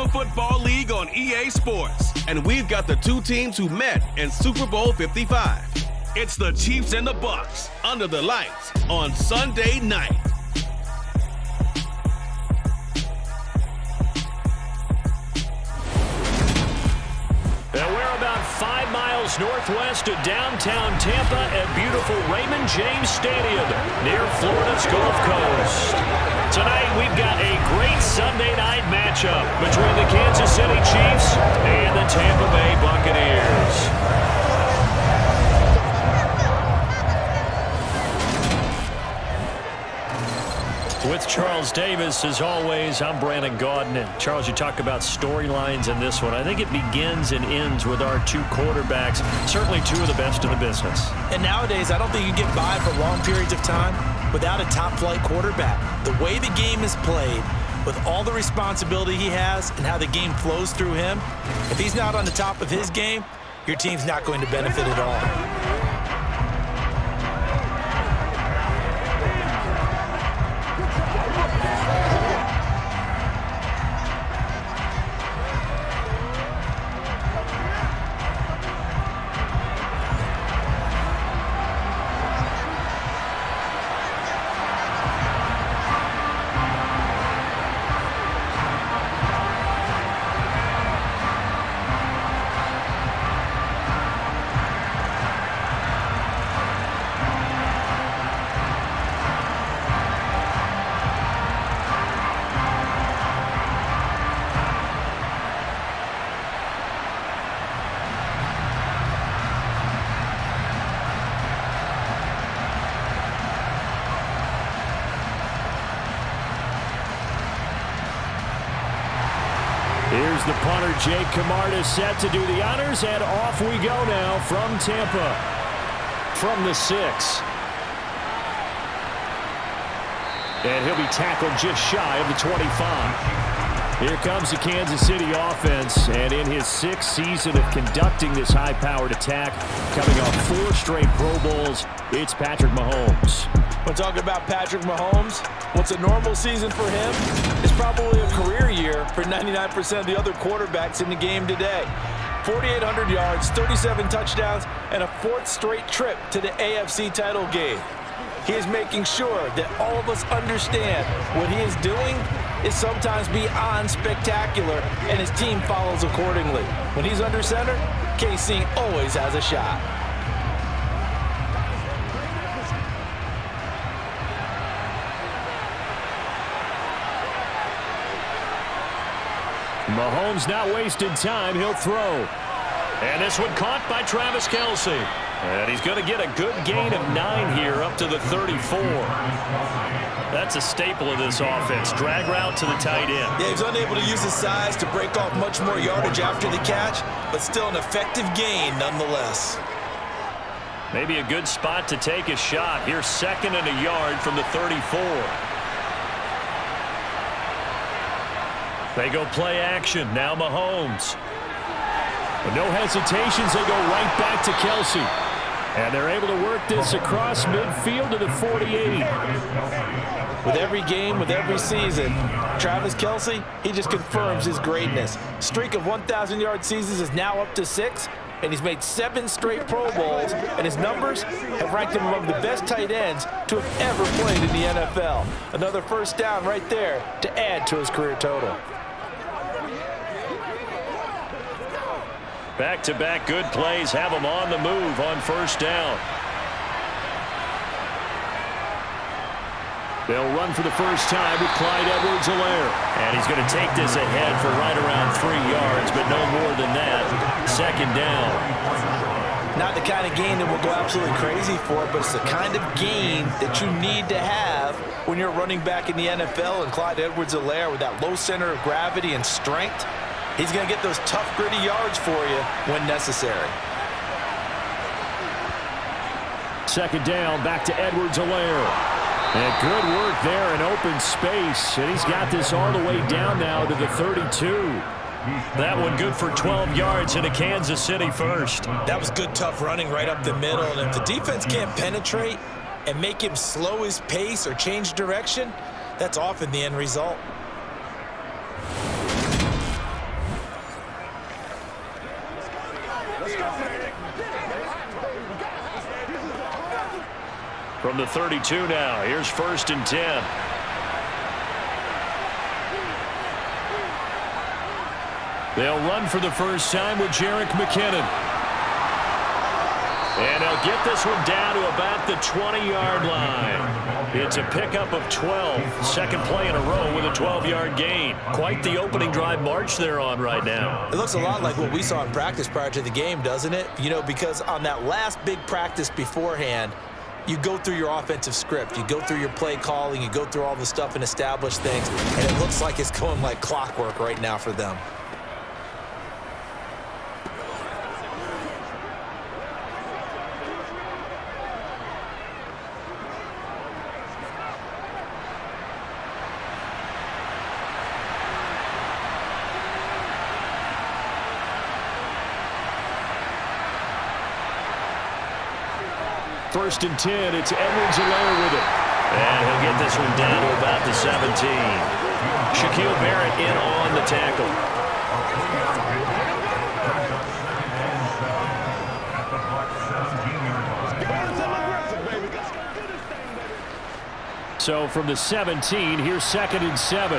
National Football League on EA Sports. And we've got the two teams who met in Super Bowl 55. It's the Chiefs and the Bucs under the lights on Sunday night. And we're about 5 miles northwest of downtown Tampa at beautiful Raymond James Stadium near Florida's Gulf Coast. Tonight we've got a great Sunday night matchup between the Kansas City Chiefs and the Tampa Bay Buccaneers. With Charles Davis, as always, I'm Brandon Gaudin. And Charles, you talk about storylines in this one. I think it begins and ends with our two quarterbacks, certainly two of the best in the business. And nowadays, I don't think you get by for long periods of time without a top-flight quarterback. The way the game is played, with all the responsibility he has and how the game flows through him, if he's not on the top of his game, your team's not going to benefit at all. Here's the punter, Jake Camarda, set to do the honors, and off we go now from Tampa. From the 6. And he'll be tackled just shy of the 25. Here comes the Kansas City offense, and in his 6th season of conducting this high-powered attack, coming off 4 straight Pro Bowls, it's Patrick Mahomes. When talking about Patrick Mahomes, what's a normal season for him is probably a career year for 99% of the other quarterbacks in the game today. 4,800 yards, 37 touchdowns, and a 4th straight trip to the AFC title game. He is making sure that all of us understand what he is doing is sometimes beyond spectacular, and his team follows accordingly. When he's under center, KC always has a shot. Mahomes not wasting time. He'll throw. And this one caught by Travis Kelce. And he's going to get a good gain of 9 here up to the 34. That's a staple of this offense. Drag route to the tight end. Yeah, he's unable to use his size to break off much more yardage after the catch, but still an effective gain nonetheless. Maybe a good spot to take a shot. Here's 2nd and a yard from the 34. They go play action. Now Mahomes. With no hesitations, they go right back to Kelce. And they're able to work this across midfield to the 48. With every game, with every season, Travis Kelce, he just confirms his greatness. Streak of 1,000-yard seasons is now up to 6, and he's made 7 straight Pro Bowls, and his numbers have ranked him among the best tight ends to have ever played in the NFL. Another first down right there to add to his career total. Back-to-back good plays have him on the move on first down. They'll run for the first time with Clyde Edwards-Helaire. And he's going to take this ahead for right around 3 yards, but no more than that. 2nd down. Not the kind of gain that we'll go absolutely crazy for, but it's the kind of gain that you need to have when you're running back in the NFL. And Clyde Edwards-Helaire, with that low center of gravity and strength, he's going to get those tough, gritty yards for you when necessary. 2nd down, back to Edwards-Helaire. And good work there in open space. And he's got this all the way down now to the 32. That one good for 12 yards in a Kansas City first. That was good, tough running right up the middle. And if the defense can't penetrate and make him slow his pace or change direction, that's often the end result. From the 32 now, here's 1st and 10. They'll run for the first time with Jerick McKinnon. And they'll get this one down to about the 20-yard line. It's a pickup of 12. Second play in a row with a 12-yard gain. Quite the opening drive march they're on right now. It looks a lot like what we saw in practice prior to the game, doesn't it? You know, because on that last big practice beforehand, you go through your offensive script. You go through your play calling. You go through all the stuff and establish things. And it looks like it's going like clockwork right now for them. First and 10, it's Edwards-Helaire with it. And he'll get this one down to about the 17. Shaquille Barrett in on the tackle. So from the 17, here's 2nd and 7.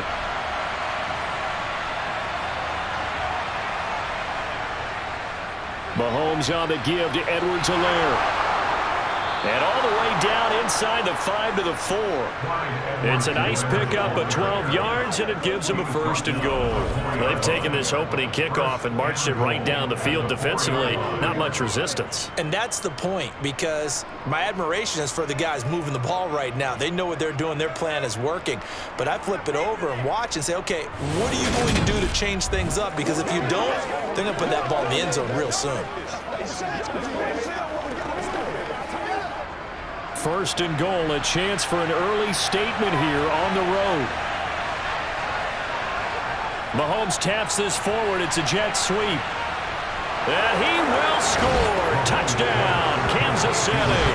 Mahomes on the give to Edwards-Helaire. And all the way down inside the 5 to the 4. It's a nice pickup of 12 yards, and it gives them a 1st and goal. They've taken this opening kickoff and marched it right down the field defensively. Not much resistance. And that's the point, because my admiration is for the guys moving the ball right now. They know what they're doing. Their plan is working. But I flip it over and watch and say, okay, what are you going to do to change things up? Because if you don't, they're going to put that ball in the end zone real soon. 1st and goal, a chance for an early statement here on the road. Mahomes taps this forward. It's a jet sweep. And he will score. Touchdown, Kansas City.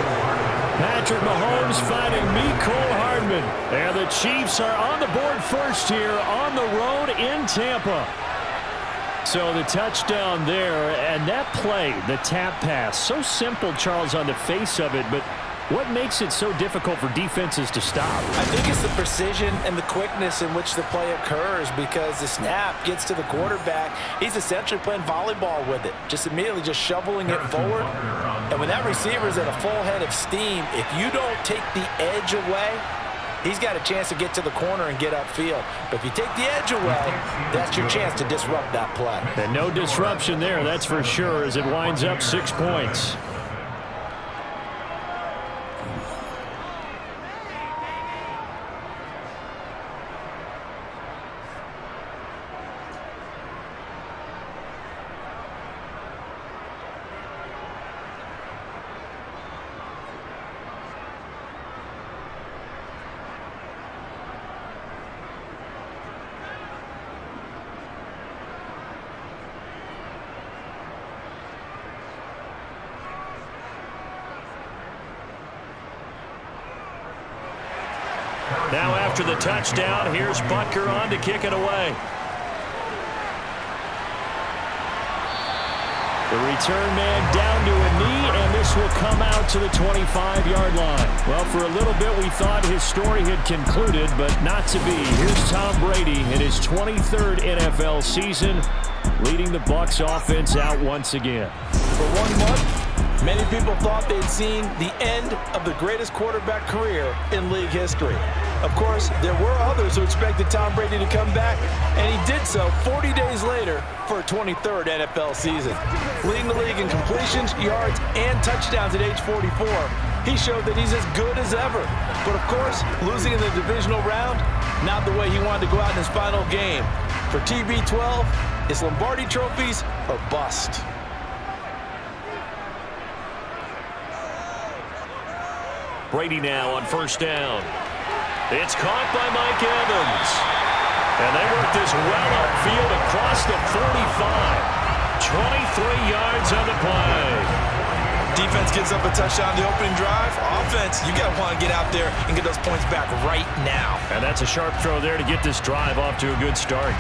Patrick Mahomes finding Mecole Hardman. And the Chiefs are on the board first here on the road in Tampa. So the touchdown there, and that play, the tap pass, so simple, Charles, on the face of it, but what makes it so difficult for defenses to stop? I think it's the precision and the quickness in which the play occurs, because the snap gets to the quarterback. He's essentially playing volleyball with it, just immediately just shoveling it forward. And when that receiver is at a full head of steam, if you don't take the edge away, he's got a chance to get to the corner and get upfield. But if you take the edge away, that's your chance to disrupt that play. And no disruption there, that's for sure, as it winds up 6 points. Now after the touchdown, here's Butker on to kick it away. The return man down to a knee, and this will come out to the 25-yard line. Well, for a little bit we thought his story had concluded, but not to be. Here's Tom Brady in his 23rd NFL season, leading the Bucs offense out once again. For 1 month, many people thought they'd seen the end of the greatest quarterback career in league history. Of course, there were others who expected Tom Brady to come back, and he did so 40 days later for a 23rd NFL season. Leading the league in completions, yards, and touchdowns at age 44, he showed that he's as good as ever. But of course, losing in the divisional round, not the way he wanted to go out in his final game. For TB12, it's Lombardi trophies or bust. Brady now on 1st down. It's caught by Mike Evans. And they work this well upfield across the 45. 23 yards on the play. Defense gives up a touchdown on the opening drive. Offense, you got to want to get out there and get those points back right now. And that's a sharp throw there to get this drive off to a good start.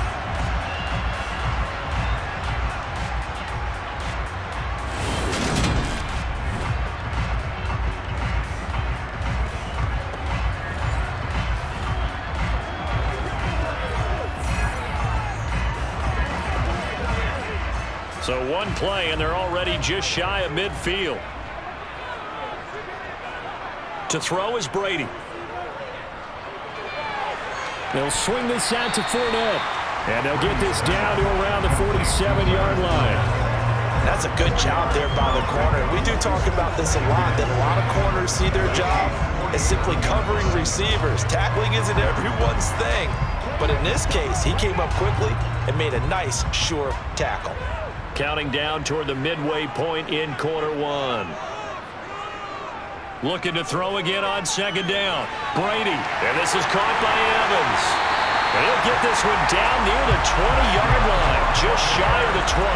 So one play, and they're already just shy of midfield. To throw is Brady. They'll swing this out to Fournette. And they'll get this down to around the 47-yard line. That's a good job there by the corner. We do talk about this a lot, that a lot of corners see their job as simply covering receivers. Tackling isn't everyone's thing. But in this case, he came up quickly and made a nice, sure tackle. Counting down toward the midway point in quarter one. Looking to throw again on second down. Brady. And this is caught by Evans. And he'll get this one down near the 20-yard line. Just shy of the 20.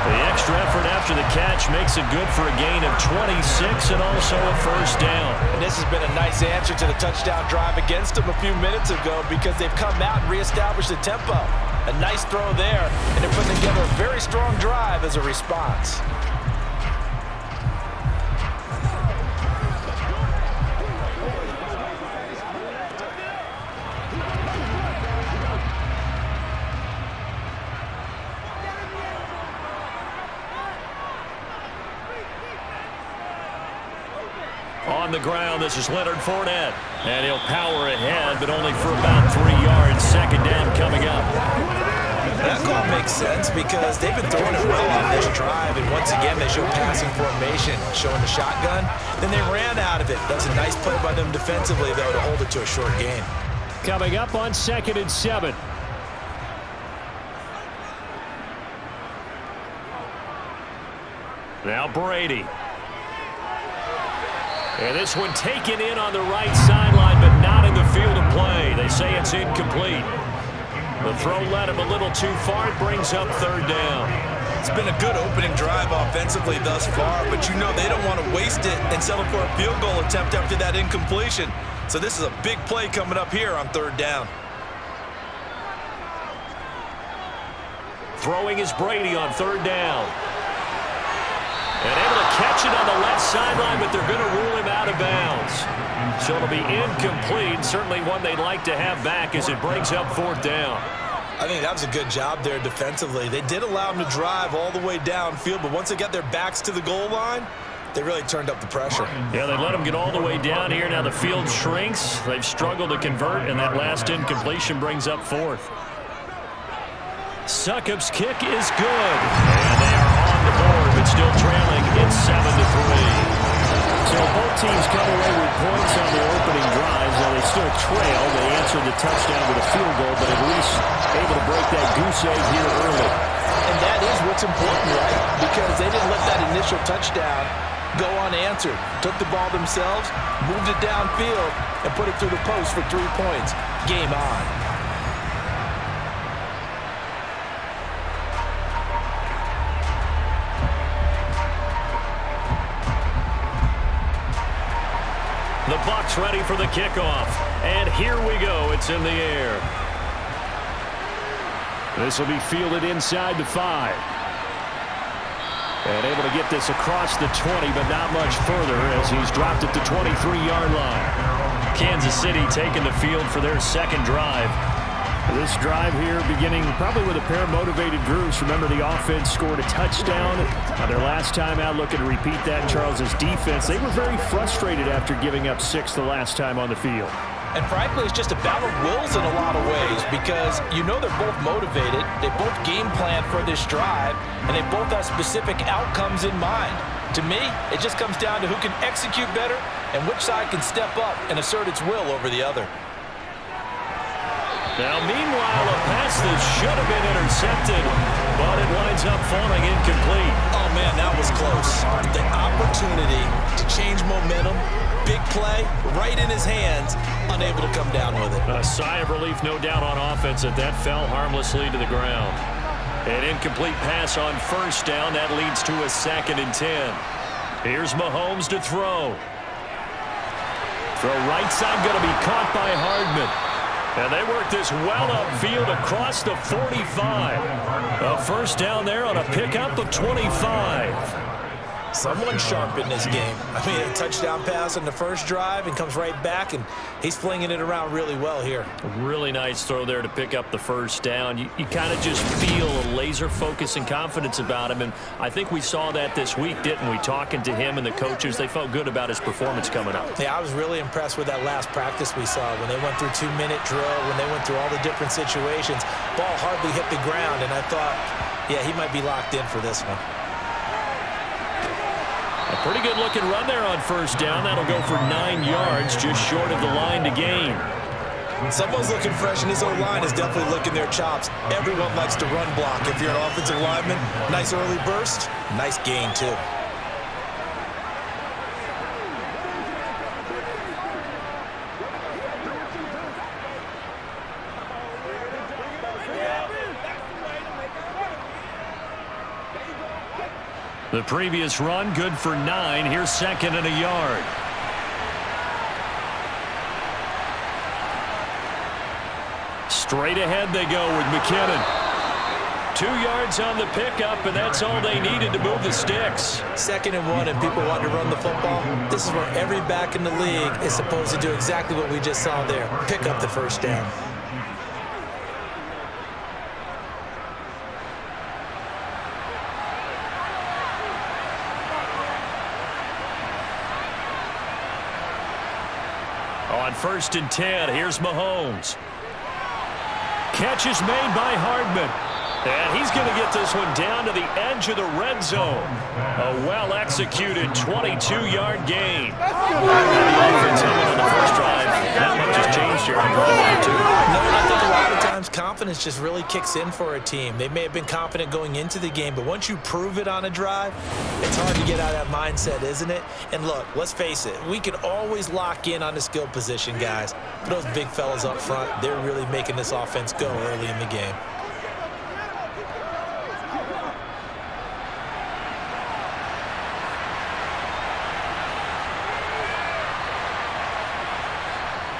The extra effort after the catch makes it good for a gain of 26 and also a first down. And this has been a nice answer to the touchdown drive against them a few minutes ago because they've come out and reestablished the tempo. A nice throw there, and they're putting together a very strong drive as a response. On the ground, this is Leonard Fournette. And he'll power ahead, but only for about 3 yards. Second down coming up. That call makes sense because they've been throwing it well on this drive. And once again, they show passing formation, showing the shotgun. Then they ran out of it. That's a nice play by them defensively, though, to hold it to a short gain. Coming up on 2nd and 7. Now Brady. And this one taken in on the right sideline, but not in the field of play. They say it's incomplete. The throw led him a little too far. It brings up third down. It's been a good opening drive offensively thus far, but you know they don't want to waste it and settle for a field goal attempt after that incompletion. So this is a big play coming up here on third down. Throwing is Brady on third down. And able to catch it on the left sideline, but they're going to rule him out of bounds. So it'll be incomplete. Certainly one they'd like to have back as it brings up fourth down. I think that was a good job there defensively. They did allow him to drive all the way downfield, but once they got their backs to the goal line, they really turned up the pressure. Yeah, they let him get all the way down here. Now the field shrinks. They've struggled to convert, and that last incompletion brings up fourth. Succop's kick is good. And they are on the board, but still trailing. It's 7-3. So both teams come away with points on their opening drives. Now they still trail. They answered the touchdown with a field goal, but at least able to break that goose egg here early. And that is what's important, right? Because they didn't let that initial touchdown go unanswered. Took the ball themselves, moved it downfield, and put it through the post for 3 points. Game on. The Bucs ready for the kickoff. And here we go. It's in the air. This will be fielded inside the 5. And able to get this across the 20, but not much further as he's dropped at the 23-yard line. Kansas City taking the field for their second drive. This drive here beginning probably with a pair of motivated groups. Remember, the offense scored a touchdown on their last time out. Looking to repeat that in Charles's defense. They were very frustrated after giving up 6 the last time on the field. And frankly, it's just a battle of wills in a lot of ways because you know they're both motivated. They both game plan for this drive, and they both have specific outcomes in mind. To me, it just comes down to who can execute better and which side can step up and assert its will over the other. Now, meanwhile, a pass that should have been intercepted, but it winds up falling incomplete. Oh, man, that was close. The opportunity to change momentum, big play, right in his hands, unable to come down with it. A sigh of relief, no doubt, on offense that fell harmlessly to the ground. An incomplete pass on first down. That leads to a 2nd and 10. Here's Mahomes to throw. Throw right side, going to be caught by Hardman. And they work this well upfield across the 45. A first down there on a pickup of 25. someone's sharp in this game. I mean, a touchdown pass on the first drive and comes right back, and he's flinging it around really well here. A really nice throw there to pick up the first down. You kind of just feel a laser focus and confidence about him, and I think we saw that this week, didn't we? Talking to him and the coaches, they felt good about his performance coming up. Yeah, I was really impressed with that last practice we saw when they went through 2-minute drill, when they went through all the different situations. Ball hardly hit the ground, and I thought, yeah, he might be locked in for this one. A pretty good looking run there on first down. That'll go for 9 yards, just short of the line to gain. Someone's looking fresh, and his O-line is definitely licking their chops. Everyone likes to run block. If you're an offensive lineman, nice early burst, nice gain too. The previous run, good for 9. Here's 2nd and a yard. Straight ahead they go with McKinnon. 2 yards on the pickup, and that's all they needed to move the sticks. 2nd and 1, and people want to run the football. This is where every back in the league is supposed to do exactly what we just saw there. Pick up the first down. On 1st and 10, here's Mahomes. Catch is made by Hardman. And he's going to get this one down to the edge of the red zone. A well-executed 22-yard gain. The offense on the first drive. Not much has changed here. No, I think a lot of times confidence just really kicks in for a team. They may have been confident going into the game, but once you prove it on a drive, it's hard to get out of that mindset, isn't it? And look, let's face it, we can always lock in on the skill position, guys. But those big fellas up front, they're really making this offense go early in the game.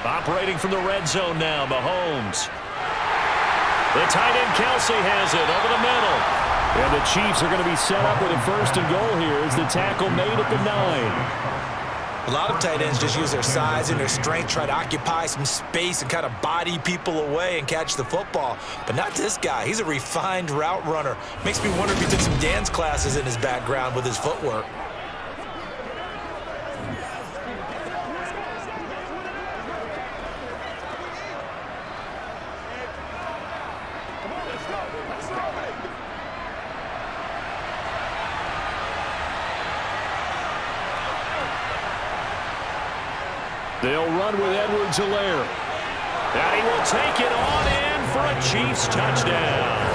Operating from the red zone now, Mahomes. The tight end Kelsey has it over the middle. And the Chiefs are going to be set up with a 1st and goal here as the tackle made at the 9. A lot of tight ends just use their size and their strength, try to occupy some space and kind of body people away and catch the football. But not this guy. He's a refined route runner. Makes me wonder if he took some dance classes in his background with his footwork. They'll run with Edwards-Helaire. And he will take it on in for a Chiefs touchdown.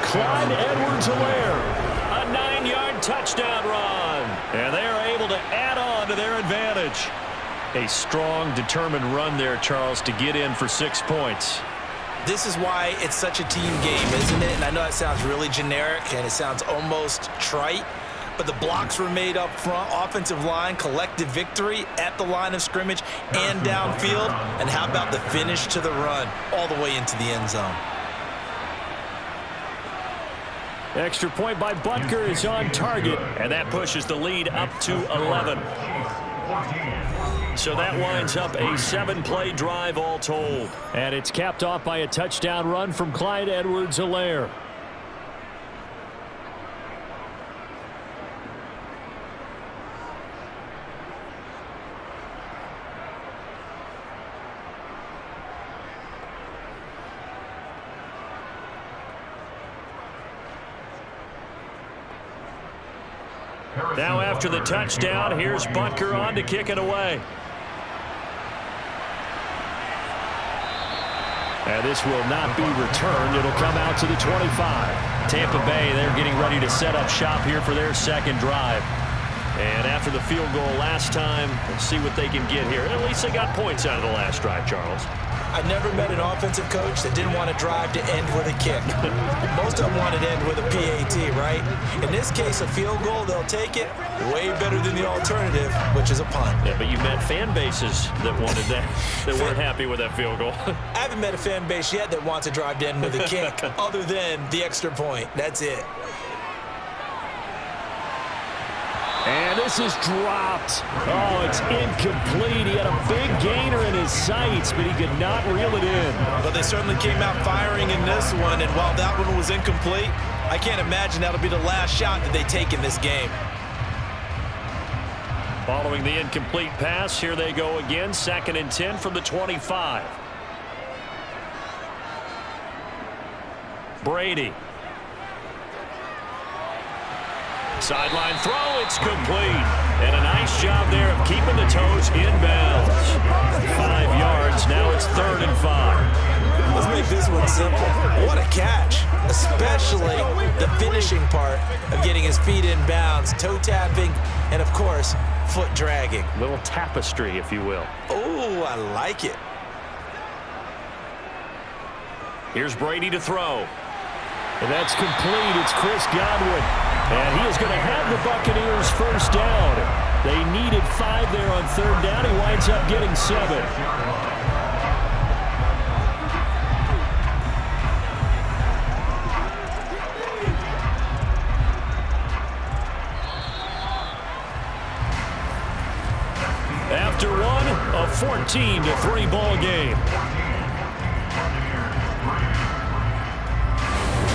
Clyde Edwards-Helaire, a 9-yard touchdown run. And they're able to add on to their advantage. A strong, determined run there, Charles, to get in for 6 points. This is why it's such a team game, isn't it? And I know it sounds really generic and it sounds almost trite, but the blocks were made up front, offensive line, collective victory at the line of scrimmage and downfield. And how about the finish to the run all the way into the end zone? Extra point by Butker is on target, and that pushes the lead up to 11. So that winds up a 7-play drive all told. And it's capped off by a touchdown run from Clyde Edwards-Helaire. Now after the touchdown, here's Butker on to kick it away. And this will not be returned. It'll come out to the 25. Tampa Bay, they're getting ready to set up shop here for their 2nd drive. And after the field goal last time, let's see what they can get here. And at least they got points out of the last drive, Charles. I never met an offensive coach that didn't want to drive to end with a kick. Most of them wanted to end with a PAT, right? In this case, a field goal, they'll take it. Way better than the alternative, which is a punt. Yeah, but you met fan bases that wanted that, that weren't happy with that field goal. I haven't met a fan base yet that wants to drive to end with a kick other than the extra point. That's it. And this is dropped. Oh, it's incomplete. He had a big gainer in his sights, but he could not reel it in. But they certainly came out firing in this one, and while that one was incomplete, I can't imagine that'll be the last shot that they take in this game. Following the incomplete pass, here they go again. 2nd and 10 from the 25. Brady. Sideline throw, it's complete. And a nice job there of keeping the toes inbounds. 5 yards, now it's 3rd and 5. Let's make this one simple. What a catch, especially the finishing part of getting his feet inbounds, toe tapping, and of course, foot dragging. Little tapestry, if you will. Oh, I like it. Here's Brady to throw. And that's complete. It's Chris Godwin. And he is going to have the Buccaneers first down. They needed 5 there on 3rd down. He winds up getting 7. After one, a 14-3 ball game.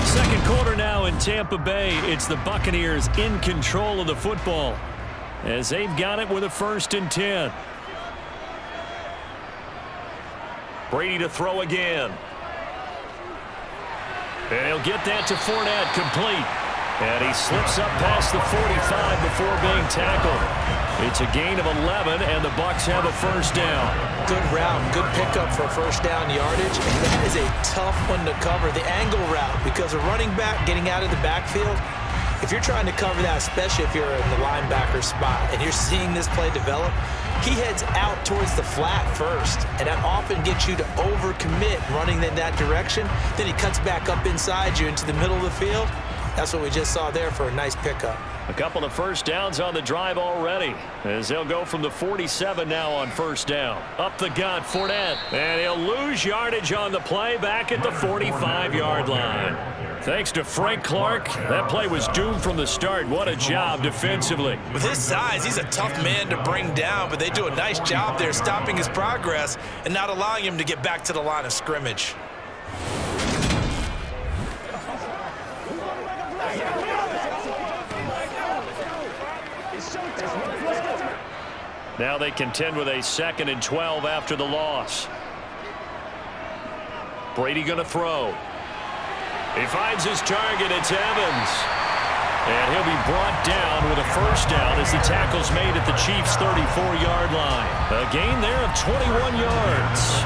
Second quarter now in Tampa Bay. It's the Buccaneers in control of the football as they've got it with a 1st and 10. Brady to throw again. And he'll get that to Fournette, complete. And he slips up past the 45 before being tackled. It's a gain of 11, and the Bucs have a first down. Good route, good pickup for first down yardage. And that is a tough one to cover, the angle route, because a running back getting out of the backfield, if you're trying to cover that, especially if you're in the linebacker spot and you're seeing this play develop, he heads out towards the flat first, and that often gets you to overcommit running in that direction. Then he cuts back up inside you into the middle of the field. That's what we just saw there for a nice pickup. A couple of first downs on the drive already, as they'll go from the 47 now on first down. Up the gut, Fournette, and he'll lose yardage on the play back at the 45-yard line. Thanks to Frank Clark, that play was doomed from the start. What a job defensively. With his size, he's a tough man to bring down, but they do a nice job there stopping his progress and not allowing him to get back to the line of scrimmage. Now they contend with a 2nd and 12 after the loss. Brady going to throw. He finds his target. It's Evans. And he'll be brought down with a first down as the tackle's made at the Chiefs' 34-yard line. A gain there of 21 yards.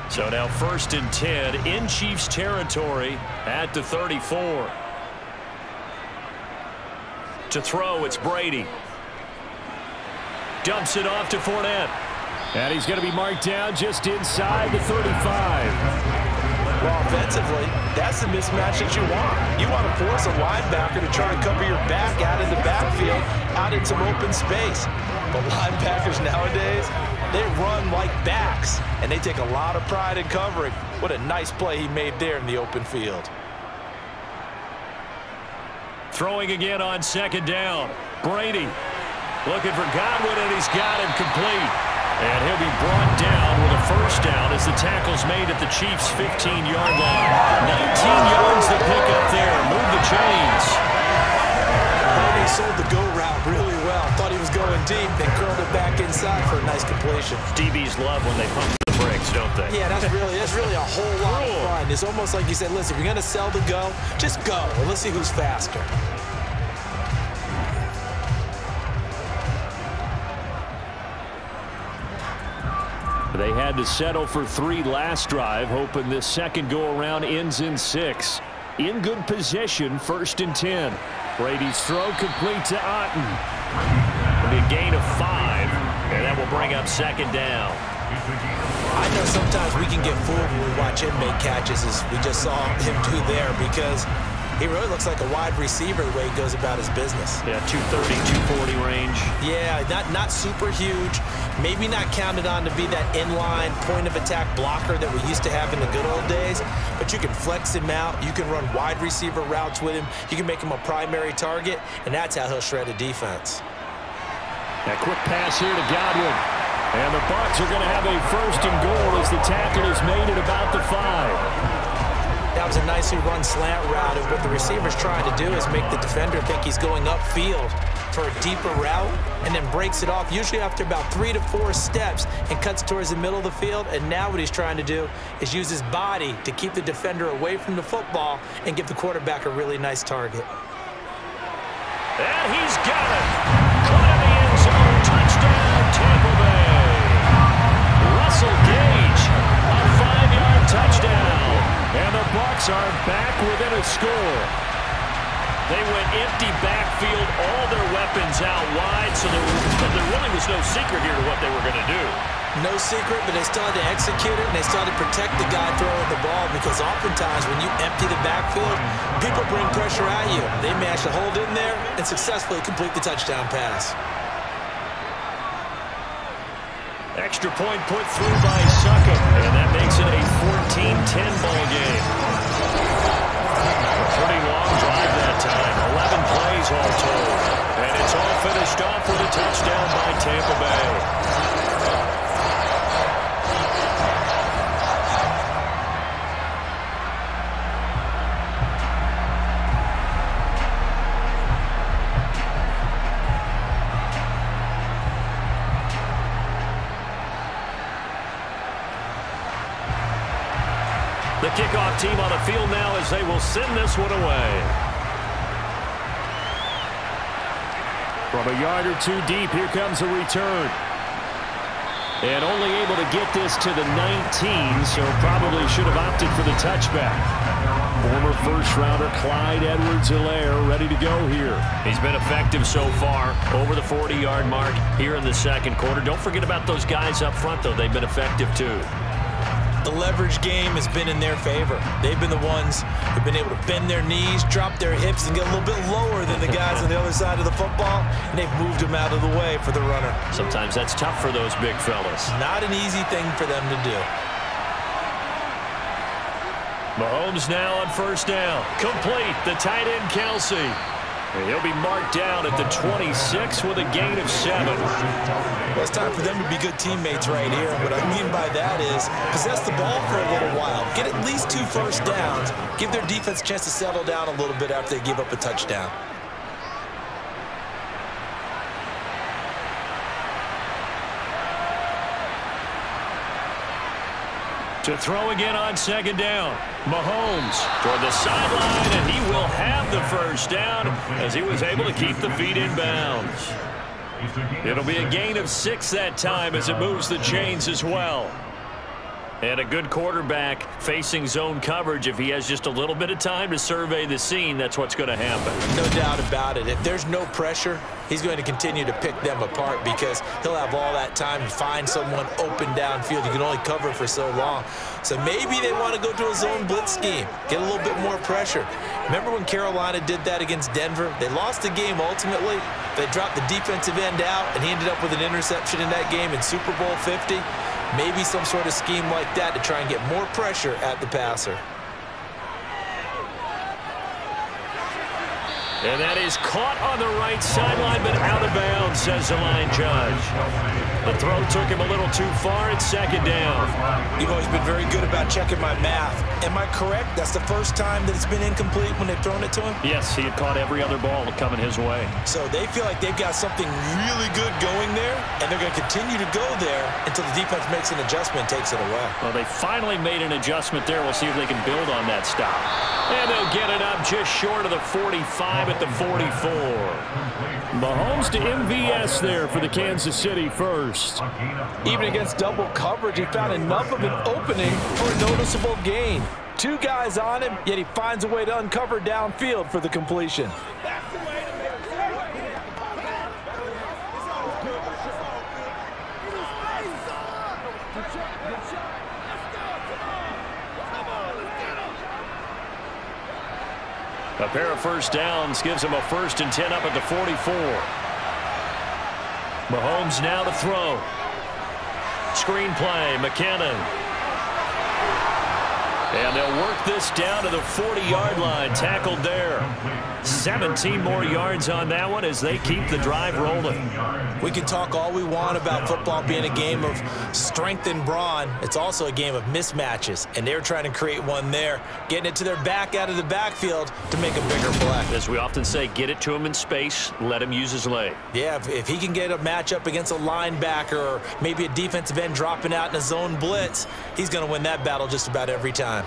So now 1st and 10 in Chiefs territory at the 34. To throw, it's Brady. Dumps it off to Fournette. And he's going to be marked down just inside the 35. Well, offensively, that's the mismatch that you want. You want to force a linebacker to try and cover your back out in the backfield, out in some open space. But linebackers nowadays, they run like backs, and they take a lot of pride in covering. What a nice play he made there in the open field. Throwing again on 2nd down. Brady looking for Godwin, and he's got him complete. And he'll be brought down with a first down as the tackle's made at the Chiefs' 15-yard line. 19 yards to pick up there. Move the chains. Brady sold the go route really well. Thought he was going deep, then curled it back inside for a nice completion. DBs love when they pump the brakes, don't they? Yeah, that's really a whole lot of fun. It's almost like you said, listen, if you're going to sell the go, just go. And let's see who's faster. They had to settle for 3 last drive, hoping this second go-around ends in 6. In good position, 1st and 10. Brady's throw complete to Otten. It'll be a gain of 5, and that will bring up 2nd down. I know sometimes we can get fooled when we watch him make catches, as we just saw him do there, because He really looks like a wide receiver the way he goes about his business. Yeah, 230, 240 range. Yeah, not super huge. Maybe not counted on to be that inline point-of-attack blocker that we used to have in the good old days, but you can flex him out. You can run wide receiver routes with him. You can make him a primary target, and that's how he'll shred a defense. A quick pass here to Godwin. And the Bucs are going to have a 1st and goal as the tackle is made at about the 5. That was a nicely run slant route, and what the receiver's trying to do is make the defender think he's going upfield for a deeper route, and then breaks it off, usually after about 3 to 4 steps, and cuts towards the middle of the field. And now what he's trying to do is use his body to keep the defender away from the football and give the quarterback a really nice target. And he's got it. Caught in the end zone. Touchdown, Tampa Bay. Russell Gage, a 5-yard touchdown. And the Bucs are back within a score. They went empty backfield, all their weapons out wide, so there really was no secret here to what they were going to do. No secret, but they still had to execute it, and they still had to protect the guy throwing the ball, because oftentimes when you empty the backfield, people bring pressure at you. They managed to hold in there and successfully complete the touchdown pass. Extra point put through by Suckup, and that makes it a 14-10 ball game. A pretty long drive that time, 11 plays all told. And it's all finished off with a touchdown by Tampa Bay. The kickoff team on the field now as they will send this one away. From a yard or 2 deep, here comes a return. And only able to get this to the 19, so probably should have opted for the touchback. Former first-rounder Clyde Edwards-Helaire ready to go here. He's been effective so far, over the 40-yard mark here in the 2nd quarter. Don't forget about those guys up front, though. They've been effective, too. The leverage game has been in their favor. They've been the ones who've been able to bend their knees, drop their hips, and get a little bit lower than the guys on the other side of the football, and they've moved them out of the way for the runner. Sometimes that's tough for those big fellas. Not an easy thing for them to do. Mahomes now on 1st down. Complete. The tight end, Kelsey. And he'll be marked down at the 26 with a gain of 7. Well, it's time for them to be good teammates right here. And what I mean by that is possess the ball for a little while. Get at least 2 first downs. Give their defense a chance to settle down a little bit after they give up a touchdown. To throw again on 2nd down. Mahomes toward the sideline, and he will have the 1st down as he was able to keep the feet in bounds. It'll be a gain of 6 that time as it moves the chains as well. And a good quarterback facing zone coverage. If he has just a little bit of time to survey the scene, that's what's going to happen. No doubt about it. If there's no pressure, he's going to continue to pick them apart because he'll have all that time to find someone open downfield. You can only cover for so long. So maybe they want to go to a zone blitz scheme, get a little bit more pressure. Remember when Carolina did that against Denver? They lost the game ultimately. They dropped the defensive end out, and he ended up with an interception in that game in Super Bowl 50. Maybe some sort of scheme like that to try and get more pressure at the passer. And that is caught on the right sideline, but out of bounds, says the line judge. The throw took him a little too far. It's 2nd down. You've always been very good about checking my math. Am I correct? That's the first time that it's been incomplete when they've thrown it to him? Yes, he had caught every other ball coming his way. So they feel like they've got something really good going there, and they're going to continue to go there until the defense makes an adjustment and takes it away. Well, they finally made an adjustment there. We'll see if they can build on that stop. And they'll get it up just short of the 45 at the 44. Mahomes to MVS there for the Kansas City first. Even against double coverage, he found enough of an opening for a noticeable gain. 2 guys on him, yet he finds a way to uncover downfield for the completion. A pair of first downs gives him a 1st and 10 up at the 44. Mahomes now to throw. Screen play, McKinnon. And they'll work this down to the 40-yard line, tackled there. 17 more yards on that one as they keep the drive rolling. We can talk all we want about football being a game of strength and brawn. It's also a game of mismatches, and they're trying to create one there, getting it to their back out of the backfield to make a bigger play. As we often say, get it to him in space, let him use his leg. Yeah, if he can get a matchup against a linebacker or maybe a defensive end dropping out in a zone blitz, he's going to win that battle just about every time.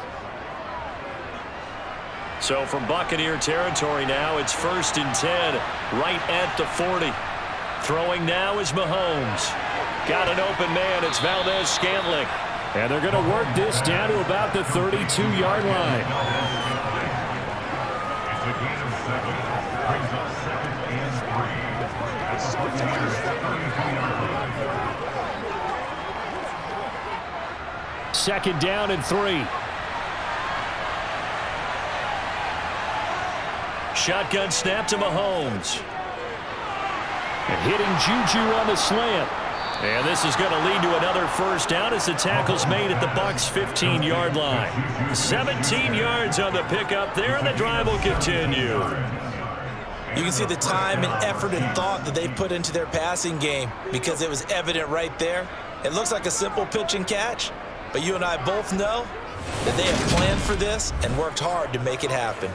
So from Buccaneer territory now, it's 1st and 10, right at the 40. Throwing now is Mahomes. Got an open man. It's Valdez-Scantling. And they're going to work this down to about the 32-yard line. Second down and 3. Shotgun snap to Mahomes. And hitting Juju on the slant. And this is going to lead to another first down as the tackle's made at the Bucs' 15-yard line. 17 yards on the pickup there, and the drive will continue. You can see the time and effort and thought that they put into their passing game because it was evident right there. It looks like a simple pitch and catch, but you and I both know that they have planned for this and worked hard to make it happen.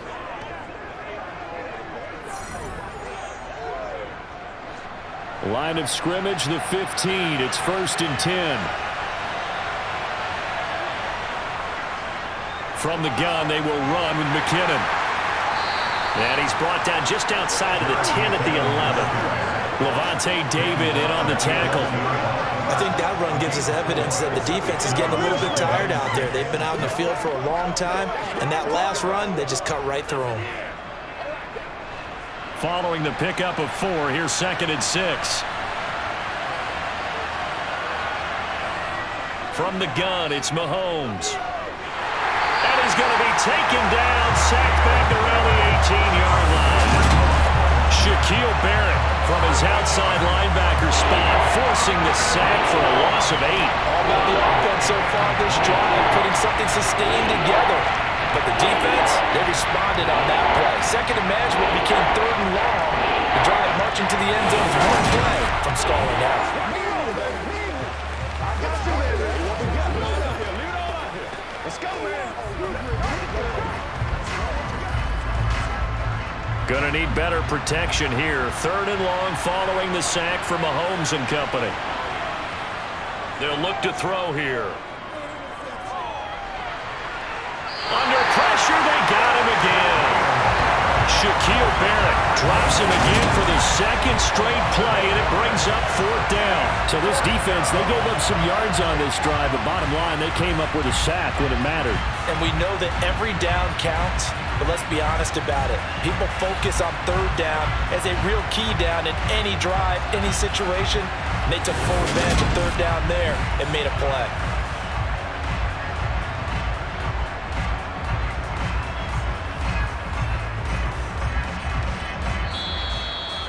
Line of scrimmage, the 15. It's 1st and 10. From the gun, they will run with McKinnon. And he's brought down just outside of the 10 at the 11. Levante David in on the tackle. I think that run gives us evidence that the defense is getting a little bit tired out there. They've been out in the field for a long time, and that last run, they just cut right through them. Following the pickup of 4, here's 2nd and 6. From the gun, it's Mahomes. And he's going to be taken down, sacked back around the 18-yard line. Shaquille Barrett from his outside linebacker spot, forcing the sack for a loss of 8. All about the offense so far this drive, putting something sustained together. But the defense, they responded on that play. Second and management became 3rd and long. The drive marching to the end zone is one play from stalling out. Let's go, man. Gonna need better protection here. 3rd and long following the sack from Mahomes and company. They'll look to throw here. Under pressure, they got him again. Shaquille Barrett drops him again for the 2nd straight play, and it brings up 4th down. So this defense, they gave up some yards on this drive, but bottom line, they came up with a sack when it mattered. And we know that every down counts, but let's be honest about it. People focus on 3rd down as a real key down in any drive, any situation. And they took full advantage of 3rd down there and made a play.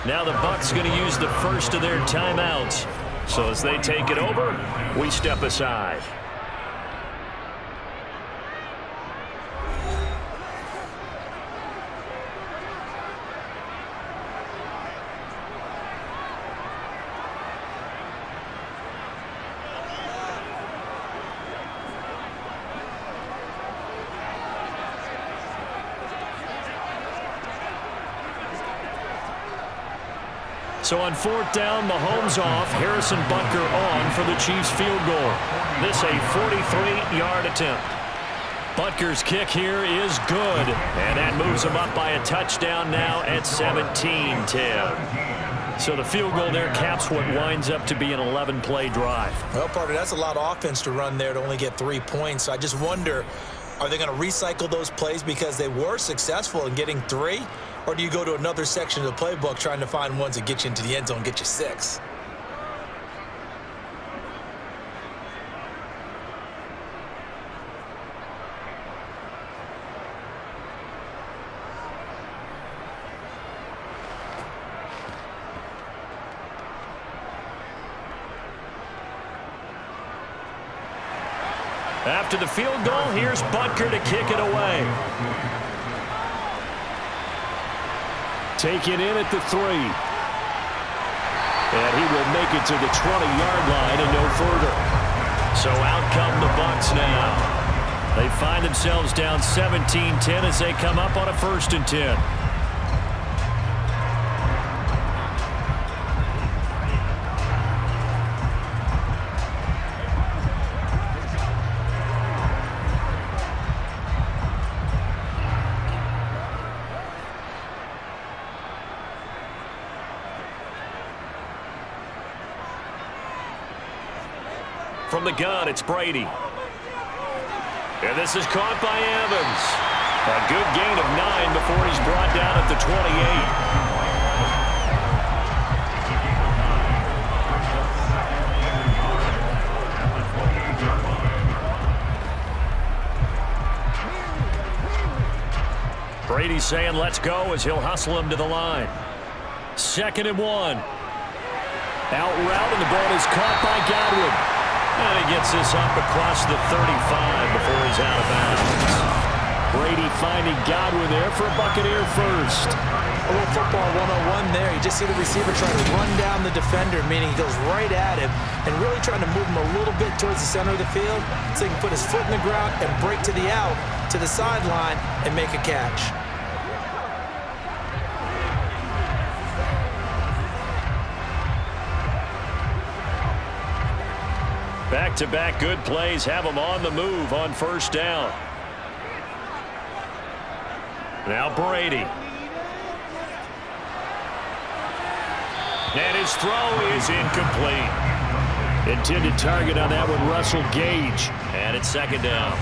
Now the Bucs going to use the first of their timeouts. So as they take it over, we step aside. So on 4th down, Mahomes off, Harrison Butker on for the Chiefs field goal. This a 43-yard attempt. Butker's kick here is good, and that moves him up by a touchdown now at 17-10. So the field goal there caps what winds up to be an 11-play drive. Well, partner, that's a lot of offense to run there to only get 3 points. So I just wonder, are they going to recycle those plays because they were successful in getting 3? Or do you go to another section of the playbook trying to find ones that get you into the end zone and get you 6? After the field goal, here's Butker to kick it away. Take it in at the 3. And he will make it to the 20-yard line and no further. So out come the Bucs now. They find themselves down 17-10 as they come up on a 1st and 10. From the gun, it's Brady. And this is caught by Evans. A good gain of 9 before he's brought down at the 28. Brady's saying let's go as he'll hustle him to the line. 2nd and 1. Out route, and the ball is caught by Godwin. And he gets this up across the 35 before he's out of bounds. Brady finding Godwin there for a Buccaneer first. A little football 101 there. You just see the receiver trying to run down the defender, meaning he goes right at him and really trying to move him a little bit towards the center of the field so he can put his foot in the ground and break to the out, to the sideline, and make a catch. Back-to-back good plays have him on the move on 1st down. Now Brady. And his throw is incomplete. Intended target on that one, Russell Gage. And it's 2nd down.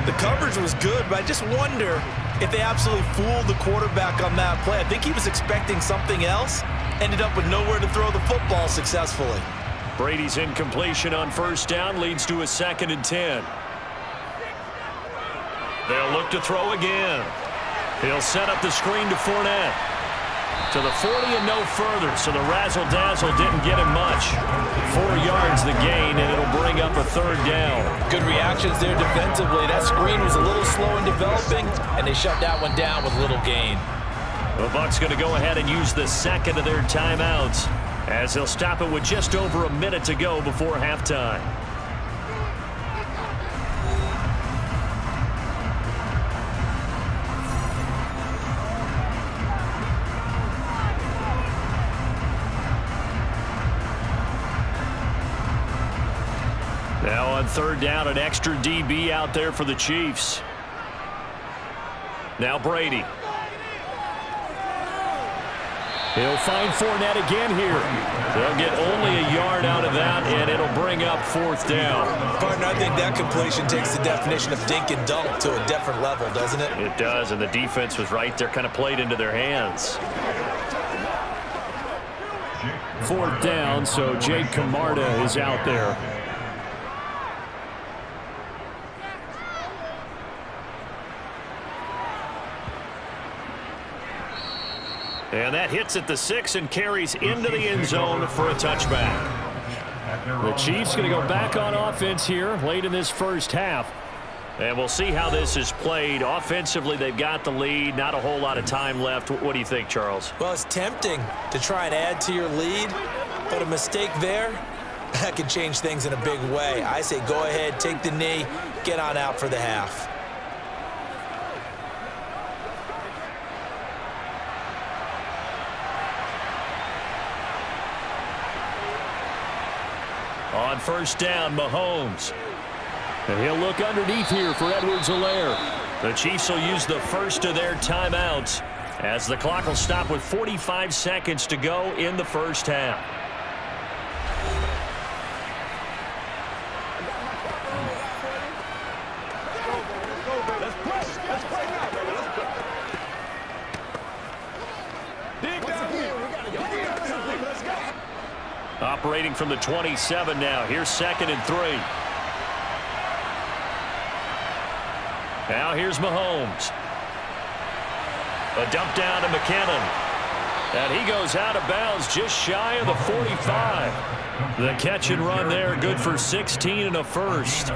The coverage was good, but I just wonder if they absolutely fooled the quarterback on that play. I think he was expecting something else. Ended up with nowhere to throw the football successfully. Brady's incompletion on 1st down leads to a 2nd and 10. They'll look to throw again. He'll set up the screen to Fournette. To the 40 and no further, so the razzle-dazzle didn't get him much. 4 yards the gain, and it'll bring up a 3rd down. Good reactions there defensively. That screen was a little slow in developing, and they shut that one down with little gain. The Bucs going to go ahead and use the 2nd of their timeouts, as they'll stop it with just over a minute to go before halftime. Now on 3rd down, an extra DB out there for the Chiefs. Now Brady. He'll find Fournette again here. They'll get only a yard out of that, and it'll bring up 4th down. Partner, I think that completion takes the definition of dink and dunk to a different level, doesn't it? It does, and the defense was right there, kind of played into their hands. 4th down, so Jake Camarda is out there. And that hits at the 6 and carries into the end zone for a touchback. The Chiefs going to go back on offense here late in this 1st half. And we'll see how this is played. Offensively, they've got the lead. Not a whole lot of time left. What do you think, Charles? Well, it's tempting to try and add to your lead, but a mistake there, that can change things in a big way. I say go ahead, take the knee, get on out for the half. On 1st down, Mahomes. And he'll look underneath here for Edwards-Helaire. The Chiefs will use the 1st of their timeouts as the clock will stop with 45 seconds to go in the 1st half. Operating from the 27 now. Here's 2nd and 3. Now here's Mahomes. A dump down to McKinnon. And he goes out of bounds just shy of the 45. The catch and run there, good for 16 and a 1st.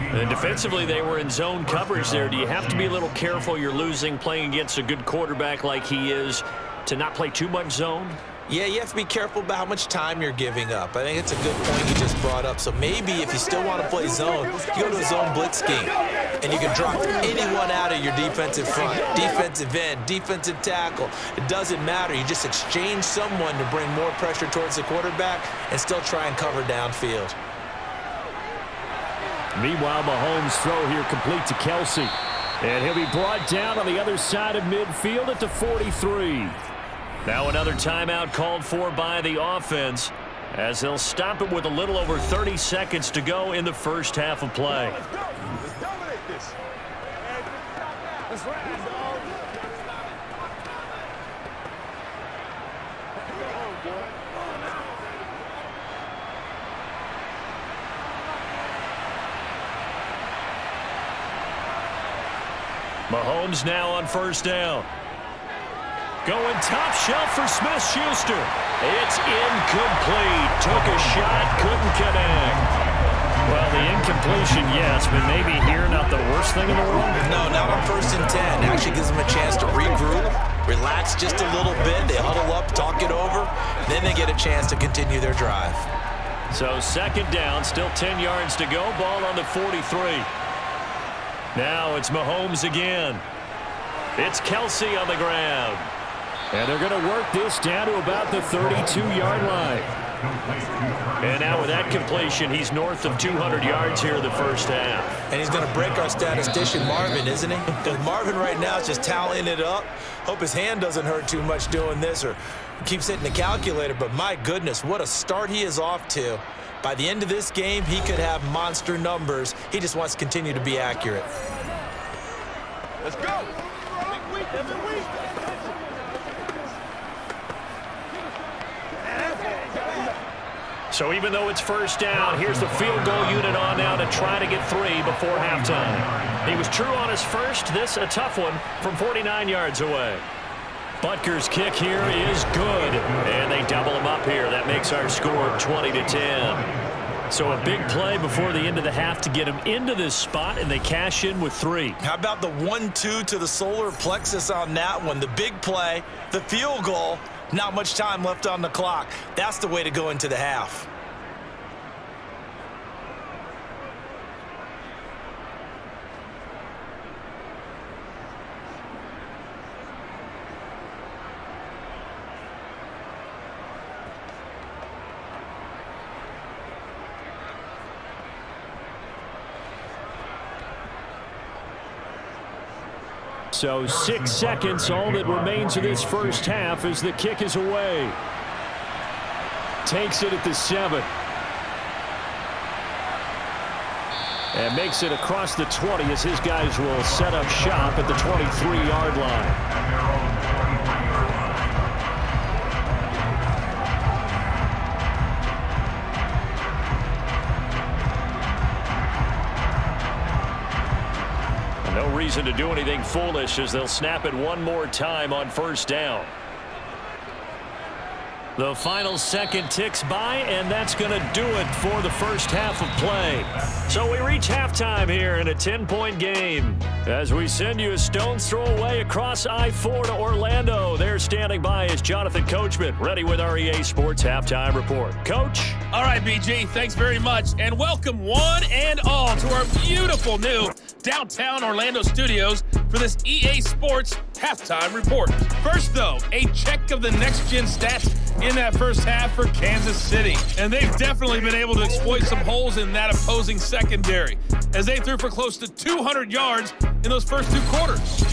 And defensively, they were in zone coverage there. Do you have to be a little careful you're losing playing against a good quarterback like he is to not play too much zone? Yeah, you have to be careful about how much time you're giving up. I think it's a good point you just brought up. So maybe if you still want to play zone, you go to a zone blitz scheme, and you can drop anyone out of your defensive front, defensive end, defensive tackle. It doesn't matter. You just exchange someone to bring more pressure towards the quarterback and still try and cover downfield. Meanwhile, Mahomes' throw here complete to Kelsey. And he'll be brought down on the other side of midfield at the 43. Now another timeout called for by the offense as they'll stop it with a little over 30 seconds to go in the first half of play. Let's go. Let's dominate this. Let's ride, dog. Mahomes now on first down. Going top shelf for Smith-Schuster. It's incomplete. Took a shot, couldn't connect. Well, the incompletion, yes, but maybe here not the worst thing in the world? No, not on 1st and 10. Actually gives them a chance to regroup, relax just a little bit. They huddle up, talk it over. Then they get a chance to continue their drive. So second down, still 10 yards to go. Ball on the 43. Now it's Mahomes again. It's Kelsey on the ground. And they're going to work this down to about the 32-yard line. And now with that completion, he's north of 200 yards here in the first half. And he's going to break our statistician, Marvin, isn't he? Because Marvin right now is just tallying it up. Hope his hand doesn't hurt too much doing this or keeps hitting the calculator. But my goodness, what a start he is off to. By the end of this game, he could have monster numbers. He just wants to continue to be accurate. Let's go. Every week. So even though it's first down, here's the field goal unit on now to try to get 3 before halftime. He was true on his first. This a tough one from 49 yards away. Butker's kick here is good, and they double him up here. That makes our score 20-10. So a big play before the end of the half to get him into this spot, and they cash in with 3. How about the 1-2 to the solar plexus on that one? The big play, the field goal, not much time left on the clock. That's the way to go into the half. So 6 seconds, all that remains of this first half as the kick is away. Takes it at the 7. And makes it across the 20 as his guys will set up shop at the 23-yard line. No reason to do anything foolish as they'll snap it one more time on first down. The final second ticks by, and that's going to do it for the first half of play. So we reach halftime here in a 10-point game. As we send you a stone's throw away across I-4 to Orlando. There standing by is Jonathan Coachman, ready with our EA Sports Halftime Report. Coach? All right, BG, thanks very much. And welcome one and all to our beautiful new downtown Orlando studios for this EA Sports Halftime Report. First, though, a check of the next-gen stats in that first half for Kansas City. And they've definitely been able to exploit some holes in that opposing secondary as they threw for close to 200 yards in those first 2 quarters.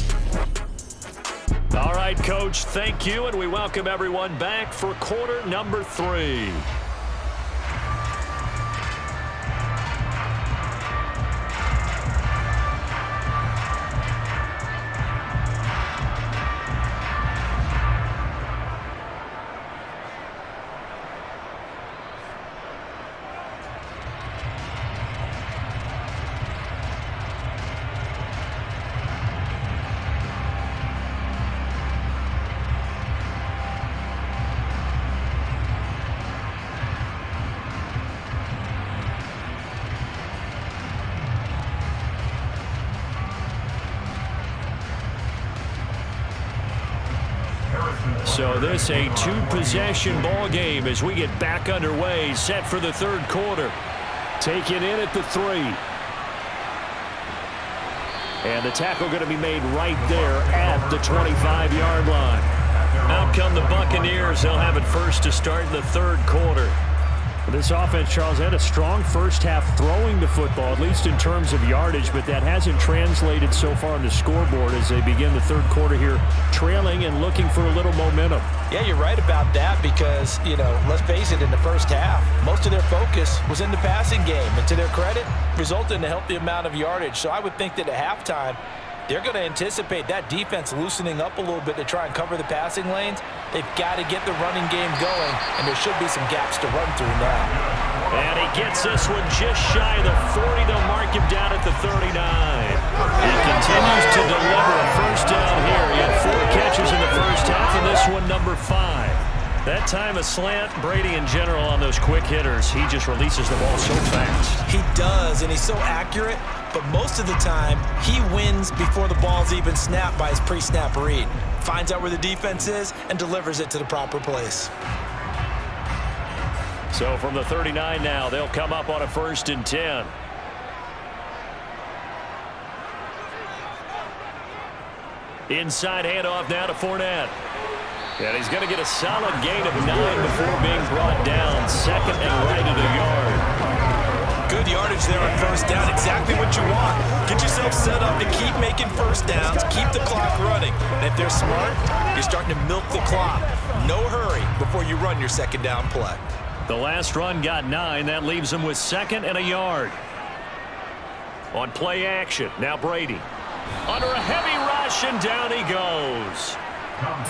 All right, Coach, thank you, and we welcome everyone back for quarter number 3. So this a two-possession ball game as we get back underway, set for the third quarter. Taken in at the 3. And the tackle going to be made right there at the 25-yard line. Out come the Buccaneers. They'll have it first to start in the third quarter. This offense, Charles, had a strong first half throwing the football, at least in terms of yardage, but that hasn't translated so far on the scoreboard as they begin the third quarter here, trailing and looking for a little momentum. Yeah, you're right about that because, let's face it, in the first half, most of their focus was in the passing game, and to their credit, resulted in a healthy amount of yardage. So I would think that at halftime, they're going to anticipate that defense loosening up a little bit to try and cover the passing lanes. They've got to get the running game going, and there should be some gaps to run through now. And he gets this one just shy of the 40. They'll mark him down at the 39. He continues to deliver a first down here. He had 4 catches in the first half, and this one number 5. That time a slant. Brady in general on those quick hitters, he just releases the ball so fast. He does, and he's so accurate, but most of the time he wins before the ball's even snapped by his pre-snap read. Finds out where the defense is and delivers it to the proper place. So from the 39 now, they'll come up on a 1st and 10. Inside handoff now to Fournette. And he's going to get a solid gain of 9 before being brought down. 2nd and right at a yard. Good yardage there on first down. Exactly what you want. Get yourself set up to keep making first downs. Keep the clock running. And if they're smart, you're starting to milk the clock. No hurry before you run your 2nd down play. The last run got 9. That leaves him with 2nd and a yard. On play action, now Brady. Under a heavy rush, and down he goes.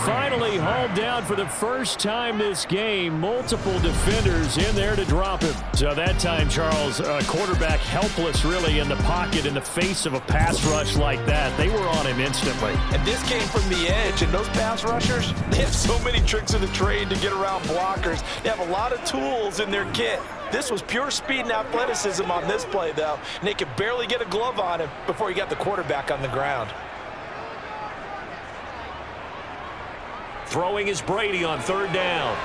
Finally hauled down for the first time this game. Multiple defenders in there to drop him. So that time, Charles, quarterback helpless really in the pocket in the face of a pass rush like that. They were on him instantly. And this came from the edge, and those pass rushers, they have so many tricks of the trade to get around blockers. They have a lot of tools in their kit. This was pure speed and athleticism on this play, though, and they could barely get a glove on him before he got the quarterback on the ground. Throwing is Brady on 3rd down.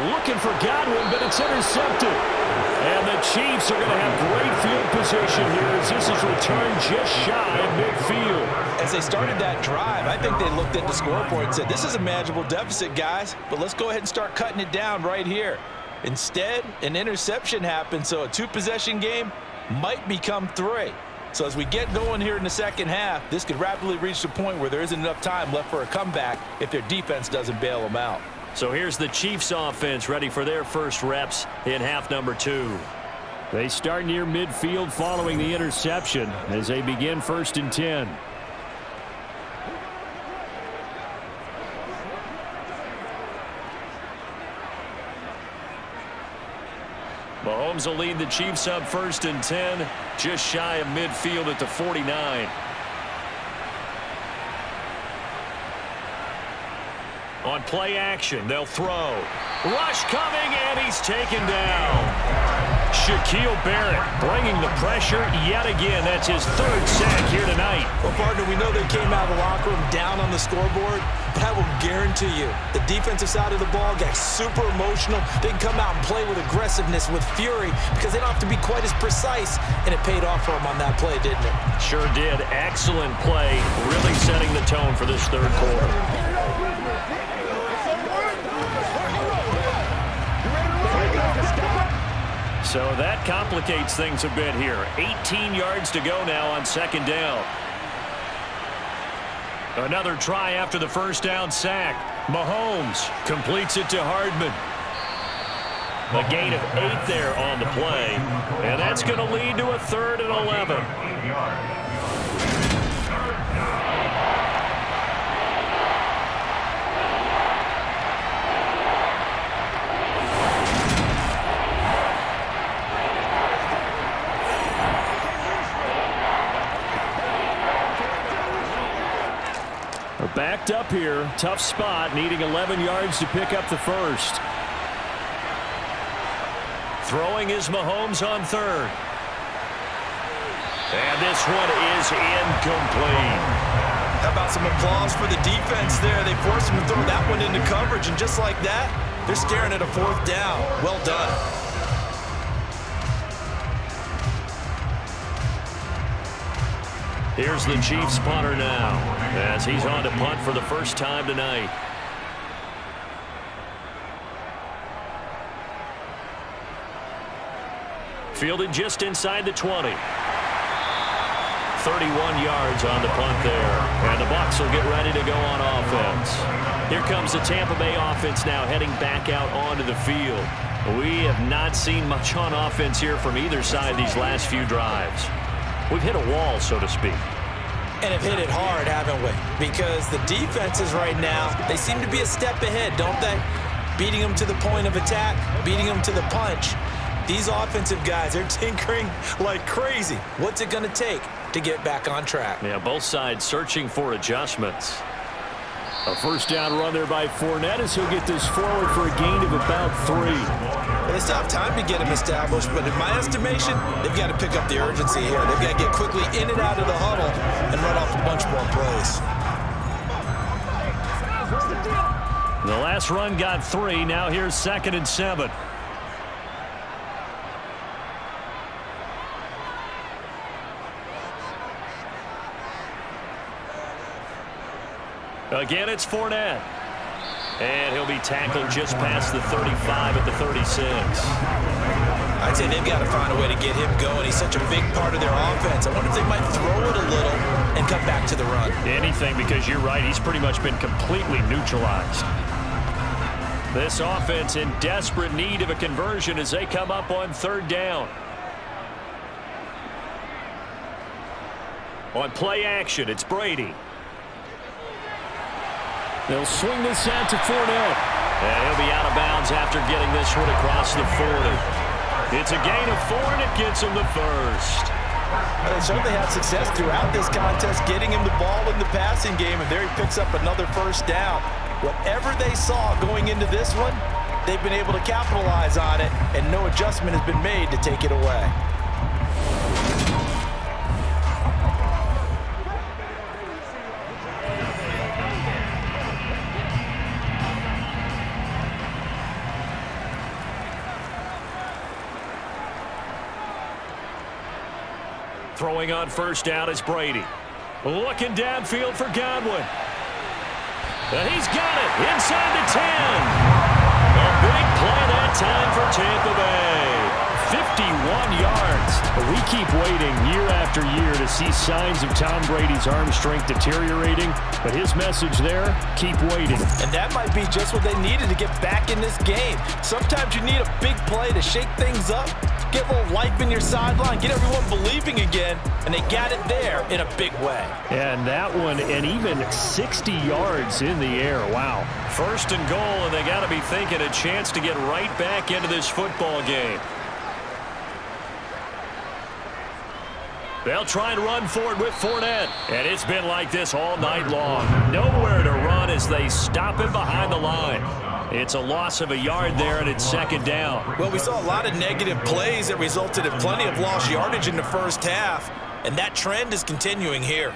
Looking for Godwin, but it's intercepted. And the Chiefs are going to have great field position here as this is returned just shy of midfield. As they started that drive, I think they looked at the scoreboard and said, this is a manageable deficit, guys, but let's go ahead and start cutting it down right here. Instead, an interception happened, so a 2-possession game might become 3. So as we get going here in the second half, this could rapidly reach the point where there isn't enough time left for a comeback if their defense doesn't bail them out. So here's the Chiefs offense ready for their first reps in half number 2. They start near midfield following the interception as they begin 1st and 10. Mahomes will lead the Chiefs up 1st and 10, just shy of midfield at the 49. On play action, they'll throw. Rush coming, and he's taken down. Shaquille Barrett bringing the pressure yet again. That's his 3rd sack here tonight. Well, partner, we know they came out of the locker room down on the scoreboard, but I will guarantee you the defensive side of the ball got super emotional. They can come out and play with aggressiveness, with fury, because they don't have to be quite as precise, and it paid off for them on that play, didn't it? Sure did. Excellent play, really setting the tone for this third quarter. So that complicates things a bit here. 18 yards to go now on 2nd down. Another try after the first down sack. Mahomes completes it to Hardman. A gain of 8 there on the play. And that's going to lead to a 3rd and 11. Backed up here, tough spot, needing 11 yards to pick up the 1st. Throwing is Mahomes on 3rd. And this one is incomplete. How about some applause for the defense there? They forced him to throw that one into coverage, and just like that, they're staring at a 4th down. Well done. Here's the Chiefs punter now, as he's on to punt for the first time tonight. Fielded just inside the 20. 31 yards on the punt there. And the Bucs will get ready to go on offense. Here comes the Tampa Bay offense now heading back out onto the field. We have not seen much on offense here from either side these last few drives. We've hit a wall, so to speak. And have hit it hard, haven't we? Because the defenses right now, they seem to be a step ahead, don't they? Beating them to the point of attack, beating them to the punch. These offensive guys, they're tinkering like crazy. What's it going to take to get back on track? Yeah, both sides searching for adjustments. A first down run there by Fournette as he'll get this forward for a gain of about 3. Well, they still have time to get him established, but in my estimation, they've got to pick up the urgency here. They've got to get quickly in and out of the huddle and run off a bunch more plays. The last run got 3. Now here's 2nd and 7. Again, it's Fournette. And he'll be tackled just past the 35 at the 36. I'd say they've got to find a way to get him going. He's such a big part of their offense. I wonder if they might throw it a little and come back to the run. Anything, because you're right. He's pretty much been completely neutralized. This offense in desperate need of a conversion as they come up on 3rd down. On play action, it's Brady. They'll swing this out to Fournette. And he'll be out of bounds after getting this one across the 40. It's a gain of 4, and it gets him the first. They certainly had success throughout this contest, getting him the ball in the passing game, and there he picks up another first down. Whatever they saw going into this one, they've been able to capitalize on it, and no adjustment has been made to take it away. Throwing on first down is Brady. Looking downfield for Godwin. And he's got it inside the 10. A big play that time for Tampa Bay. 51 yards. We keep waiting year after year to see signs of Tom Brady's arm strength deteriorating, but his message there, keep waiting. And that might be just what they needed to get back in this game. Sometimes you need a big play to shake things up, get a little life in your sideline, get everyone believing again, and they got it there in a big way. And that one, and even 60 yards in the air. Wow. 1st and goal, and they got to be thinking a chance to get right back into this football game. They'll try and run forward with Fournette. And it's been like this all night long. Nowhere to run as they stop him behind the line. It's a loss of a yard there, and it's 2nd down. Well, we saw a lot of negative plays that resulted in plenty of lost yardage in the first half, and that trend is continuing here.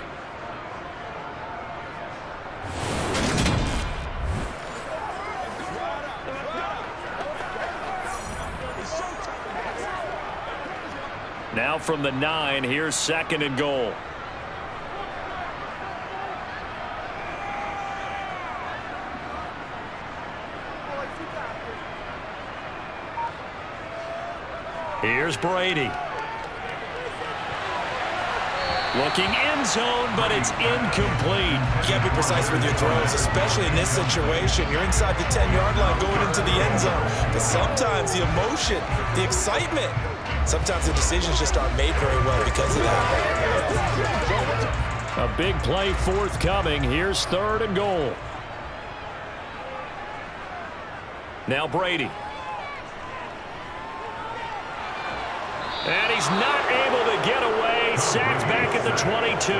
Now from the 9, here's 2nd and goal. Here's Brady. Looking end zone, but it's incomplete. You can't be precise with your throws, especially in this situation. You're inside the 10-yard line going into the end zone. But sometimes the emotion, the excitement, sometimes the decisions just aren't made very well because of that. A big play forthcoming. Here's 3rd and goal. Now Brady. And he's not able to get away. he's sacked back at the 22.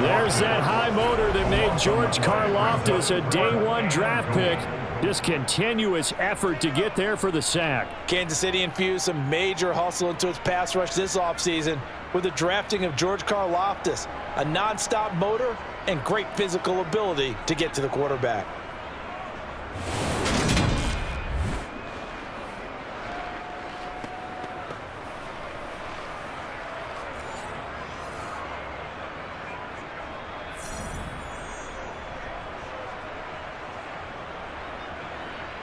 There's that high motor that made George Karlaftis a day-one draft pick. Just continuous effort to get there for the sack. Kansas City infused some major hustle into its pass rush this offseason with the drafting of George Karlaftis, a nonstop motor and great physical ability to get to the quarterback.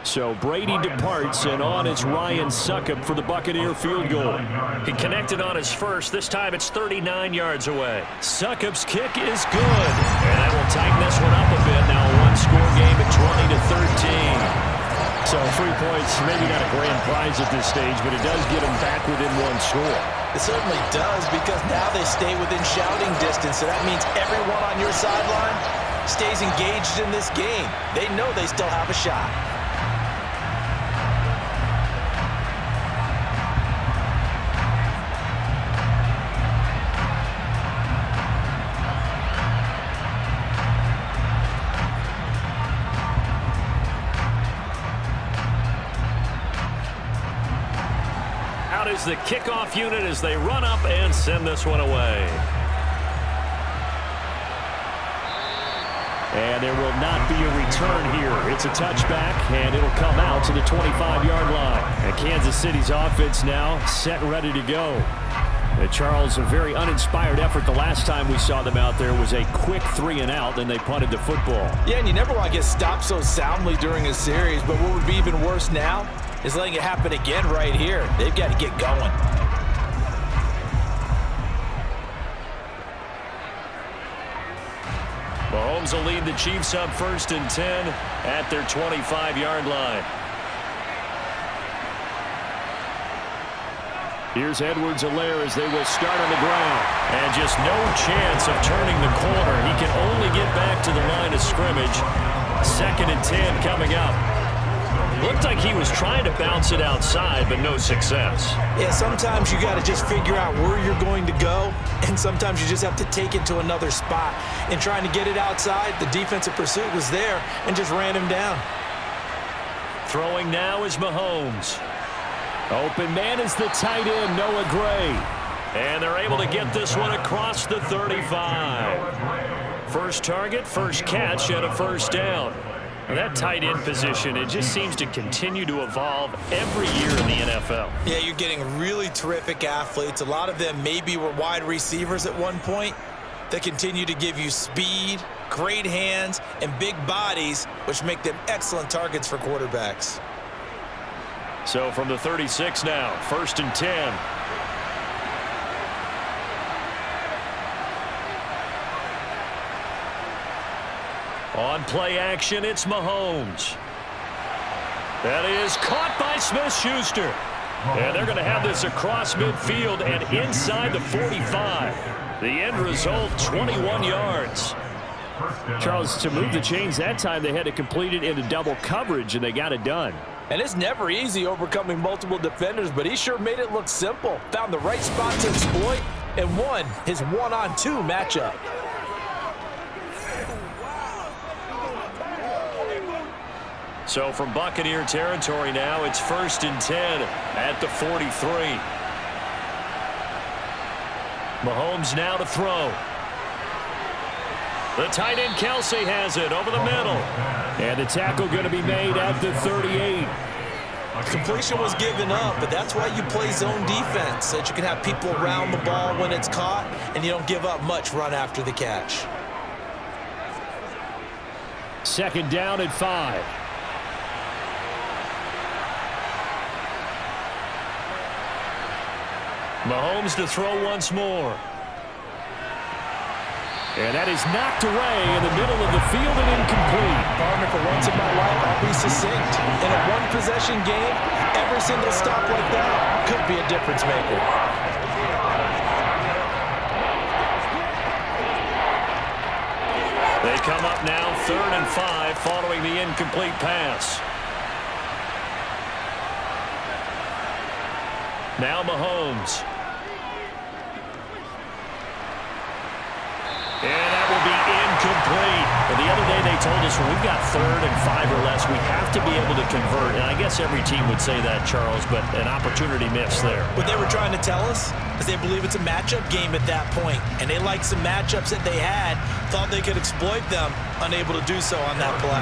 So Brady departs, and on is Ryan Succop for the Buccaneer field goal. He connected on his first. This time it's 39 yards away. Succop's kick is good. And that will tighten this one up a bit. Now a one-score game at 20-13. So 3 points, maybe not a grand prize at this stage, but it does get them back within one score. It certainly does, because now they stay within shouting distance, so that means everyone on your sideline stays engaged in this game. They know they still have a shot. Is the kickoff unit as they run up and send this one away. And there will not be a return here. It's a touchback, and it'll come out to the 25-yard line. And Kansas City's offense now set and ready to go. And Charles, a very uninspired effort the last time we saw them out there was a quick 3-and-out, then they punted the football. Yeah, and you never want to get stopped so soundly during a series, but what would be even worse now is letting it happen again right here. They've got to get going. Mahomes will lead the Chiefs up 1st and 10 at their 25-yard line. Here's Edwards-Helaire as they will start on the ground. And just no chance of turning the corner. He can only get back to the line of scrimmage. 2nd and 10 coming up. Looked like he was trying to bounce it outside, but no success. Yeah, sometimes you got to just figure out where you're going to go, and sometimes you just have to take it to another spot. And trying to get it outside, the defensive pursuit was there and just ran him down. Throwing now is Mahomes. Open man is the tight end, Noah Gray. And they're able to get this one across the 35. First target, first catch, and a first down. That tight end position, it just seems to continue to evolve every year in the NFL. Yeah, you're getting really terrific athletes. A lot of them maybe were wide receivers at one point that continue to give you speed, great hands, and big bodies, which make them excellent targets for quarterbacks. So from the 36 now, 1st and 10. On play action, it's Mahomes. That is caught by Smith-Schuster. And they're going to have this across midfield and inside the 45. The end result, 21 yards. Charles, to move the chains that time, they had to complete it into double coverage, and they got it done. And it's never easy overcoming multiple defenders, but he sure made it look simple. Found the right spot to exploit and won his one-on-two matchup. So from Buccaneer territory now, it's 1st and 10 at the 43. Mahomes now to throw. The tight end Kelsey has it over the middle. And the tackle going to be made at the 38. Completion was given up, but that's why you play zone defense, so that you can have people around the ball when it's caught, and you don't give up much run after the catch. 2nd down at 5. Mahomes to throw once more. And that is knocked away in the middle of the field and incomplete. Partner, for once in my life, I'll be succinct. In a one-possession game, every single stop like that could be a difference maker. They come up now 3rd and 5 following the incomplete pass. Now Mahomes. told us when we've got 3rd and 5 or less, we have to be able to convert. And I guess every team would say that, Charles, but an opportunity missed there. What they were trying to tell us is they believe it's a matchup game at that point, and they like some matchups that they had, thought they could exploit them, unable to do so on that play.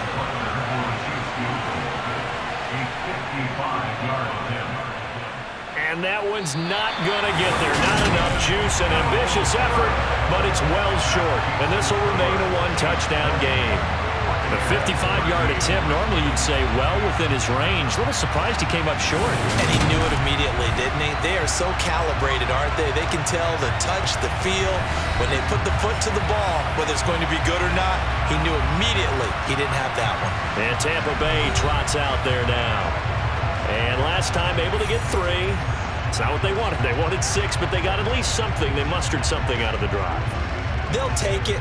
And that one's not going to get there. Not enough juice, an ambitious effort, but it's well short. And this will remain a one-touchdown game. The 55-yard attempt, normally you'd say well within his range. A little surprised he came up short. And he knew it immediately, didn't he? They are so calibrated, aren't they? They can tell the touch, the feel. When they put the foot to the ball, whether it's going to be good or not, he knew immediately he didn't have that one. And Tampa Bay trots out there now. And last time able to get 3. It's not what they wanted. They wanted 6, but they got at least something. They mustered something out of the drive. They'll take it.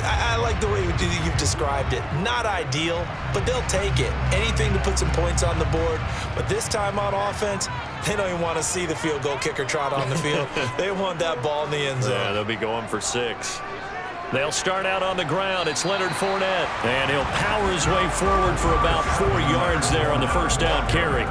I like the way you've described it. Not ideal, but they'll take it. Anything to put some points on the board. But this time on offense, they don't even want to see the field goal kicker trot on the field. They want that ball in the end zone. Yeah, they'll be going for 6. They'll start out on the ground. It's Leonard Fournette. And he'll power his way forward for about 4 yards there on the first down carry.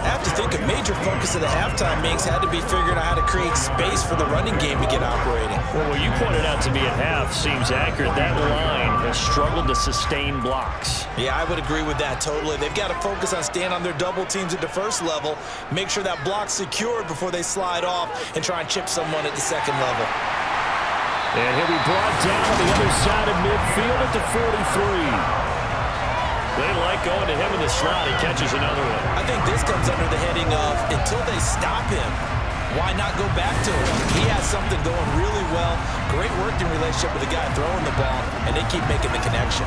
I have to think a major focus of the halftime mix had to be figuring out how to create space for the running game to get operating. Well, what you pointed out to me at half seems accurate. That line has struggled to sustain blocks. Yeah, I would agree with that totally. They've got to focus on staying on their double teams at the first level, make sure that block's secured before they slide off and try and chip someone at the second level. And he'll be brought down on the other side of midfield at the 43. They like going to him in the slot. He catches another one. I think this comes under the heading of until they stop him, why not go back to him? He has something going really well. Great working relationship with the guy throwing the ball, and they keep making the connection.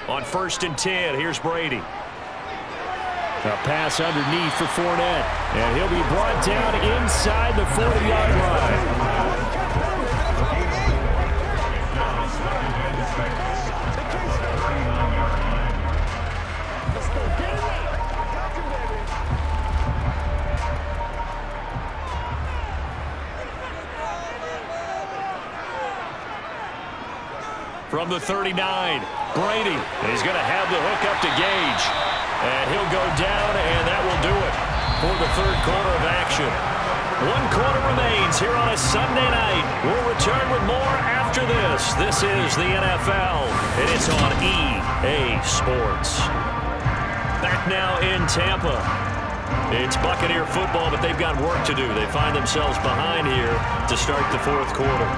On 1st and 10, here's Brady. A pass underneath for Fournette. And he'll be brought down inside the 40-yard line. From the 39, Brady. And he's going to have the hook up to Gage. And he'll go down, and that will do it for the 3rd quarter of action. 1 quarter remains here on a Sunday night. We'll return with more after this. This is the NFL, and it's on EA Sports. Back now in Tampa. It's Buccaneer football, but they've got work to do. They find themselves behind here to start the 4th quarter.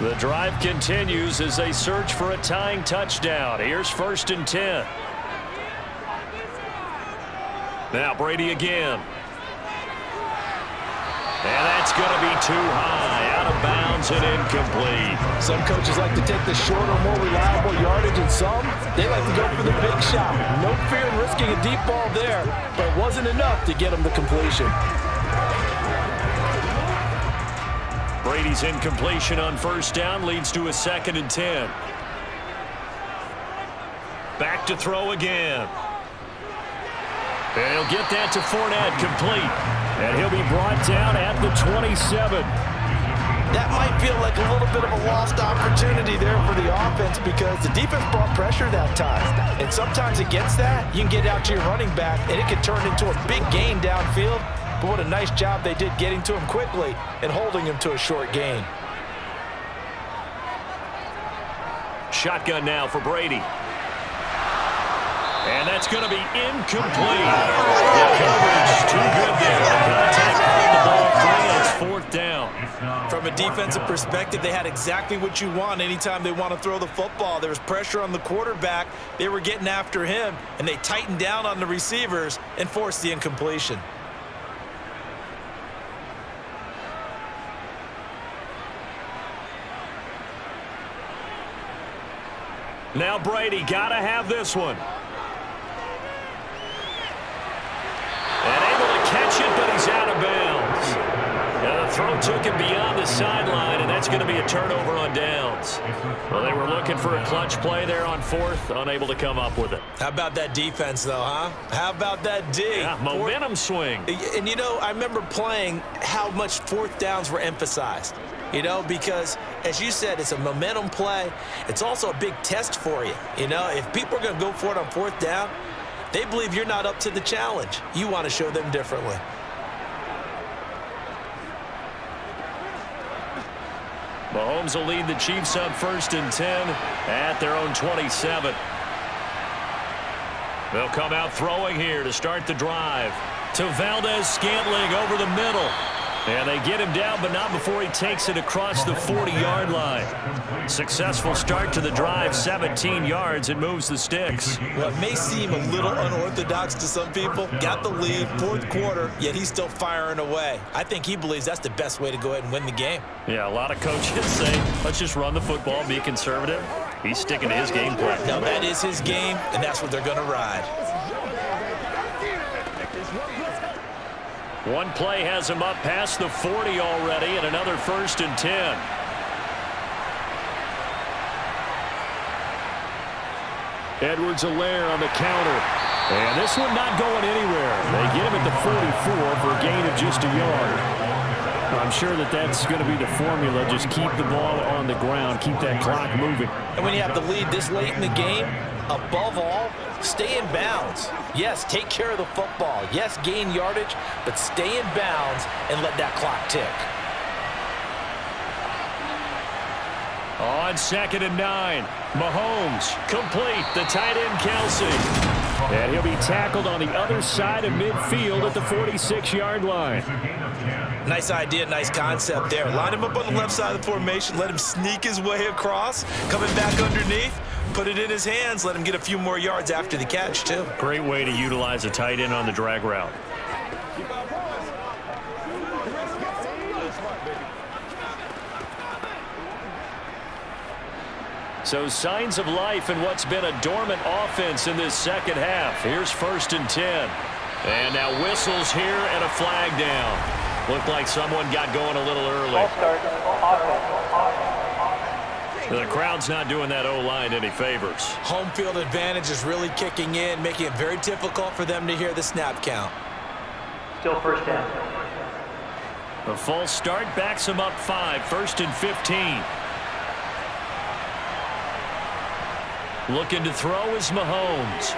The drive continues as they search for a tying touchdown. Here's 1st and 10. Now Brady again. And that's going to be too high, out of bounds and incomplete. Some coaches like to take the shorter, more reliable yardage, and some, they like to go for the big shot. No fear in risking a deep ball there, but it wasn't enough to get them to completion. Brady's incompletion on 1st down leads to a 2nd and 10. Back to throw again. And he'll get that to Fournette, complete. And he'll be brought down at the 27. That might feel like a little bit of a lost opportunity there for the offense because the defense brought pressure that time. And sometimes against that, you can get out to your running back, and it can turn into a big gain downfield. But what a nice job they did getting to him quickly and holding him to a short gain. Shotgun now for Brady. And that's going to be incomplete. The coverage too good there. The contact caught the ball free, and it's 4th down. From a defensive perspective, they had exactly what you want anytime they want to throw the football. There was pressure on the quarterback. They were getting after him, and they tightened down on the receivers and forced the incompletion. Now Brady, gotta have this one. And able to catch it, but he's out of bounds. And the throw took him beyond the sideline, and that's going to be a turnover on downs. Well, they were looking for a clutch play there on fourth, unable to come up with it. How about that defense, though, huh? How about that D? Yeah, momentum swing. And, you know, I remember playing how much fourth downs were emphasized. You know, because, as you said, it's a momentum play. It's also a big test for you. You know, if people are going to go for it on fourth down, they believe you're not up to the challenge. You want to show them differently. Mahomes will lead the Chiefs up 1st and 10 at their own 27. They'll come out throwing here to start the drive. To Valdez-Scantling over the middle. And they get him down, but not before he takes it across the 40-yard line. Successful start to the drive, 17 yards, and moves the sticks. Well, it may seem a little unorthodox to some people. Got the lead, fourth quarter, yet he's still firing away. I think he believes that's the best way to go ahead and win the game. Yeah, a lot of coaches say, let's just run the football, be conservative. He's sticking to his game plan. No, that is his game, and that's what they're going to ride. One play has him up past the 40 already, and another 1st and 10. Edwards-Helaire on the counter. And this one not going anywhere. They get him at the 44 for a gain of just a yard. I'm sure that that's going to be the formula. Just keep the ball on the ground. Keep that clock moving. And when you have the lead this late in the game, above all, stay in bounds. Yes, take care of the football. Yes, gain yardage, but stay in bounds and let that clock tick. On 2nd and 9, Mahomes complete. The tight end, Kelsey. And he'll be tackled on the other side of midfield at the 46-yard line. Nice idea, nice concept there. Line him up on the left side of the formation. Let him sneak his way across. Coming back underneath. Put it in his hands. Let him get a few more yards after the catch, too. Great way to utilize a tight end on the drag route. So signs of life in what's been a dormant offense in this second half. Here's 1st and 10. And now whistles here and a flag down. Looked like someone got going a little early. The crowd's not doing that O-line any favors. Home field advantage is really kicking in, making it very difficult for them to hear the snap count. Still 1st down. The false start backs him up 5, 1st and 15. Looking to throw is Mahomes.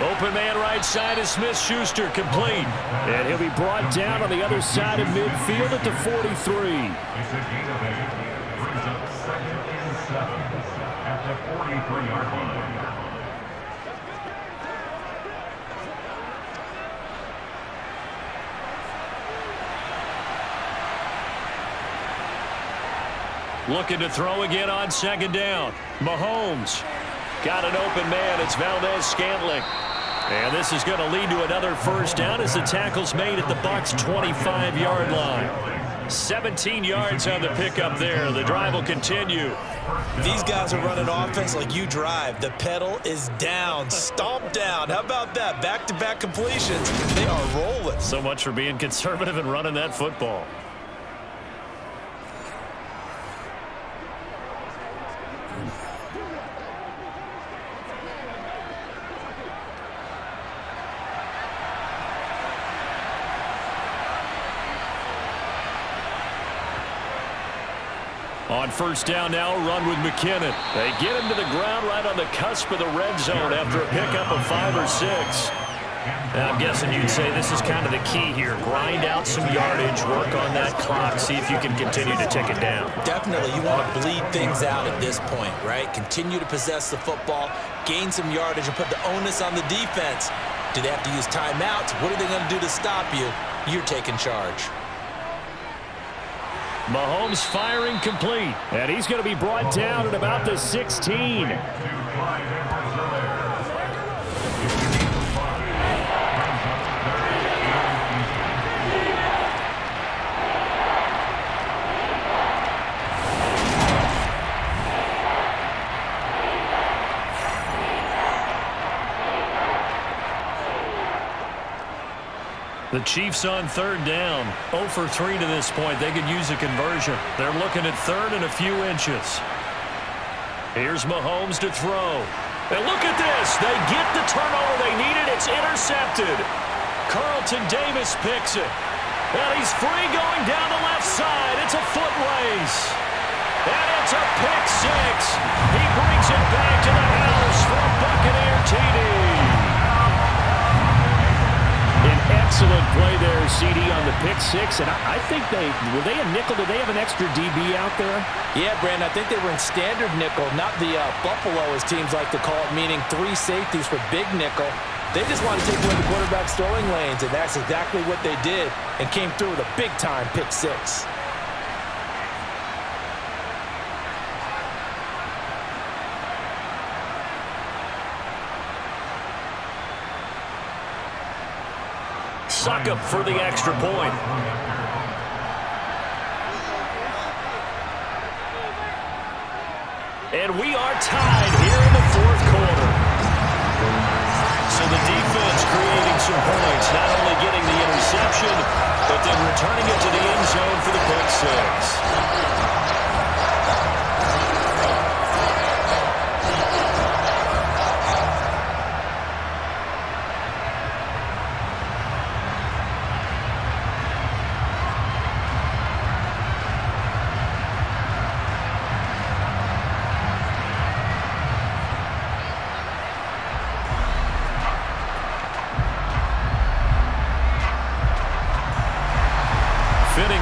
Open man right side is Smith-Schuster, complete. And he'll be brought down on the other side of midfield at the 43. Looking to throw again on 2nd down. Mahomes got an open man. It's Valdez-Scantling. And this is going to lead to another 1st down as the tackle's made at the Bucs' 25-yard line. 17 yards on the pickup there. The drive will continue. These guys are running offense like you drive. The pedal is down, stomp down. How about that? Back-to-back completions. They are rolling. So much for being conservative and running that football. On 1st down now, run with McKinnon. They get him to the ground right on the cusp of the red zone after a pickup of 5 or 6. And I'm guessing you'd say this is kind of the key here. Grind out some yardage, work on that clock, see if you can continue to tick it down. Definitely, you want to bleed things out at this point, right? Continue to possess the football, gain some yardage, and put the onus on the defense. Do they have to use timeouts? What are they going to do to stop you? You're taking charge. Mahomes firing complete, and he's going to be brought down at about the 16. The Chiefs on third down. 0 for 3 to this point. They could use a conversion. They're looking at third and a few inches. Here's Mahomes to throw. And look at this. They get the turnover they needed. It's intercepted. Carlton Davis picks it. And he's free going down the left side. It's a foot race. And it's a pick six. He brings it back to the house for a Buccaneer TD. An excellent play there, CD, on the pick six. And I think were they a nickel? Did they have an extra DB out there? Yeah, Brandon, I think they were in standard nickel, not the Buffalo, as teams like to call it, meaning 3 safeties for big nickel. They just want to take away the quarterback's throwing lanes, and that's exactly what they did and came through with a big-time pick six. Suck up for the extra point. And we are tied here in the fourth quarter. So the defense creating some points, not only getting the interception, but then returning it to the end zone for the pick six.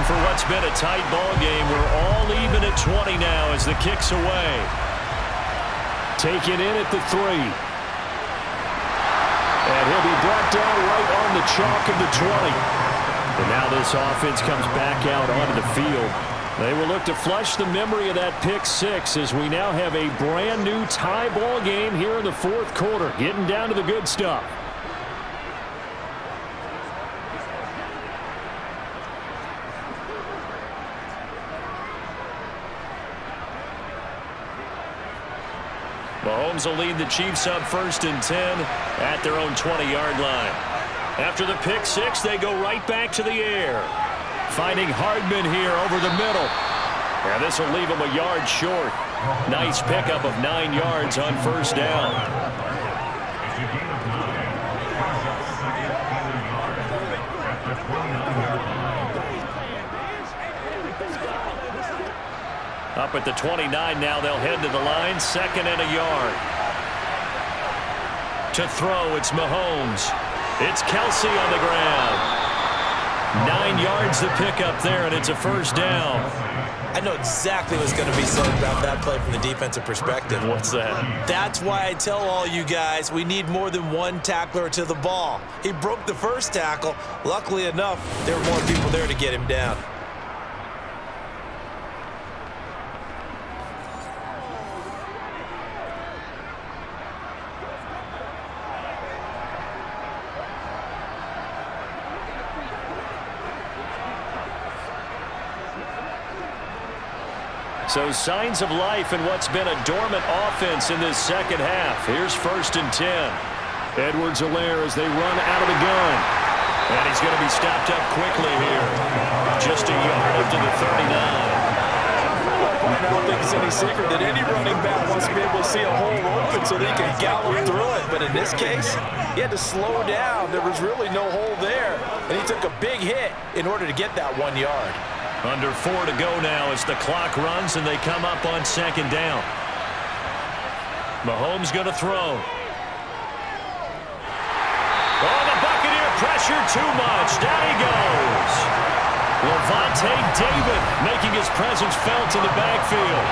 For what's been a tight ball game, we're all even at 20 now as the kick's away. Taken in at the 3. And he'll be brought down right on the chalk of the 20. And now this offense comes back out onto the field. They will look to flush the memory of that pick six as we now have a brand new tie ball game here in the fourth quarter, getting down to the good stuff. Mahomes will lead the Chiefs up 1st and 10 at their own 20-yard line. After the pick six, they go right back to the air. Finding Hardman here over the middle. And this will leave him a yard short. Nice pickup of 9 yards on 1st down. Up at the 29 now, they'll head to the line. 2nd and a yard. To throw, it's Mahomes. It's Kelsey on the ground. 9 yards to pick up there, and it's a 1st down. I know exactly what's going to be said about that play from the defensive perspective. What's that? That's why I tell all you guys we need more than one tackler to the ball. He broke the first tackle. Luckily enough, there were more people there to get him down. So signs of life in what's been a dormant offense in this second half. Here's 1st and 10. Edwards-Helaire as they run out of the gun. And he's going to be stopped up quickly here. Just a yard up to the 39. I don't think it's any secret that any running back wants to be able to see a hole open so they can gallop through it. But in this case, he had to slow down. There was really no hole there. And he took a big hit in order to get that 1 yard. Under 4 to go now as the clock runs and they come up on 2nd down. Mahomes going to throw. Oh, the Buccaneer pressure too much. Down he goes. Levante David making his presence felt in the backfield.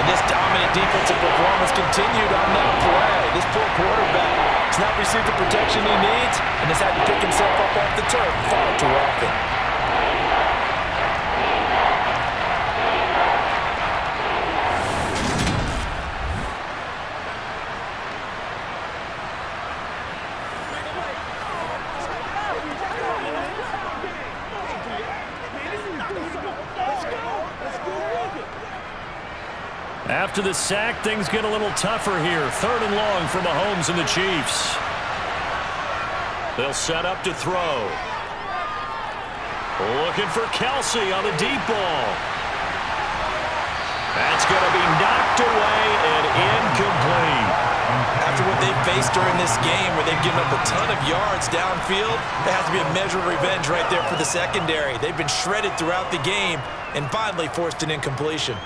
And this dominant defensive performance continued on that play. This poor quarterback has not received the protection he needs and has had to pick himself up off the turf far too often. After the sack, things get a little tougher here. 3rd and long for Mahomes and the Chiefs. They'll set up to throw. Looking for Kelsey on the deep ball. That's going to be knocked away and incomplete. After what they've faced during this game where they've given up a ton of yards downfield, there has to be a measure of revenge right there for the secondary. They've been shredded throughout the game and finally forced an incompletion.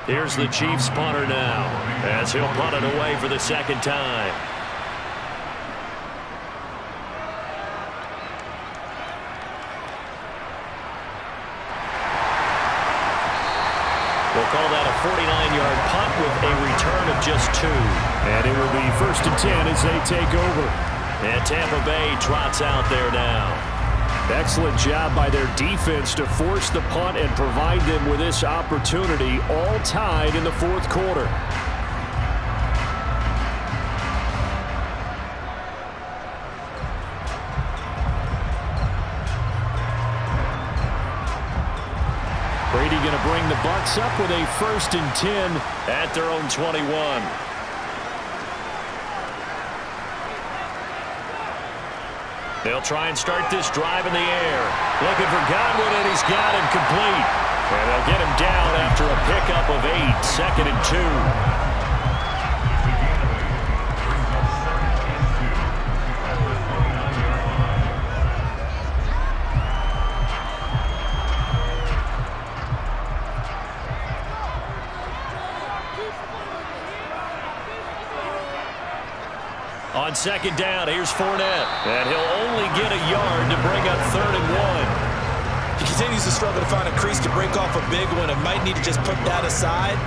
Here's the Chiefs punter now as he'll punt it away for the second time. We'll call that a 49-yard punt with a return of just 2. And it will be 1st and 10 as they take over. And Tampa Bay trots out there now. Excellent job by their defense to force the punt and provide them with this opportunity, all tied in the 4th quarter. Brady going to bring the Bucs up with a 1st and 10 at their own 21. They'll try and start this drive in the air. Looking for Godwin, and he's got him complete. And they'll get him down after a pickup of 8, 2nd and 2. On 2nd down, here's Fournette. And he'll only get a yard to bring up 3rd and 1. He continues to struggle to find a crease to break off a big one and might need to just put that aside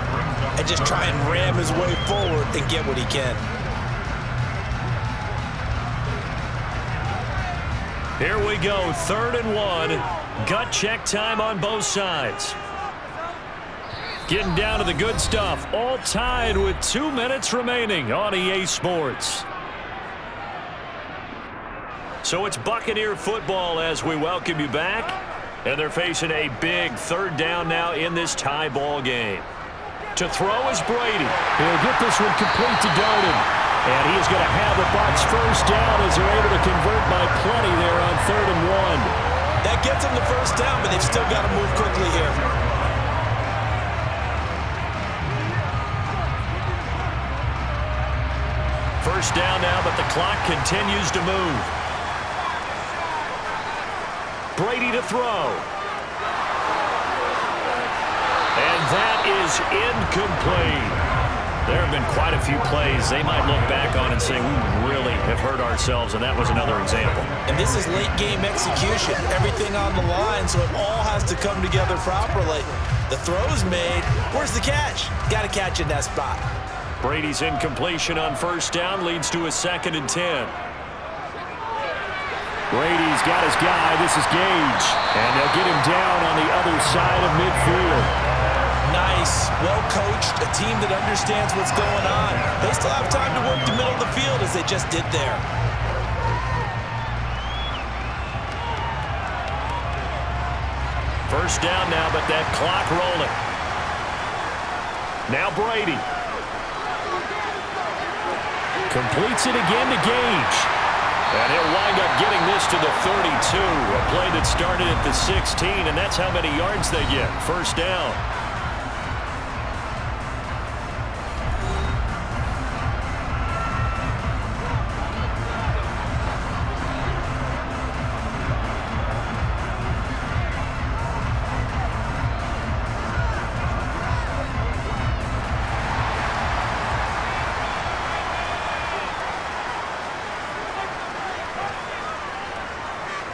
and just try and ram his way forward and get what he can. Here we go, 3rd and 1. Gut check time on both sides. Getting down to the good stuff. All tied with 2 minutes remaining on EA Sports. So it's Buccaneer football as we welcome you back. And they're facing a big 3rd down now in this tie ball game. To throw is Brady. He'll get this one complete to Darden. And he is going to have the Bucs 1st down as they're able to convert by plenty there on 3rd and 1. That gets them the 1st down, but they've still got to move quickly here. First down now, but the clock continues to move. Brady to throw. And that is incomplete. There have been quite a few plays they might look back on and say, we really have hurt ourselves, and that was another example. And this is late-game execution. Everything on the line, so it all has to come together properly. The throw's made. Where's the catch? Got to catch in that spot. Brady's incompletion on 1st down leads to a 2nd and 10. Brady's got his guy. This is Gage. And they'll get him down on the other side of midfield. Nice. Well coached. A team that understands what's going on. They still have time to work the middle of the field as they just did there. First down now, but that clock rolling. Now Brady. Completes it again to Gage. And he'll wind up getting this to the 32. A play that started at the 16, and that's how many yards they get. 1st down.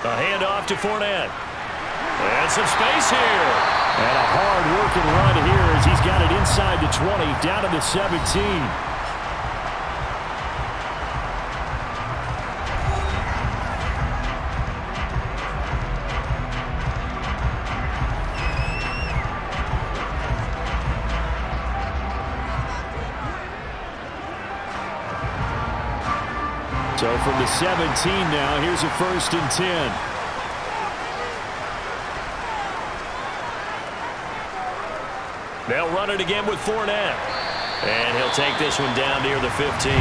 A handoff to Fournette. And some space here. And a hard-working run here as he's got it inside the 20, down to the 17. So from the 17 now, here's a 1st and 10. They'll run it again with Fournette. And he'll take this one down near the 15.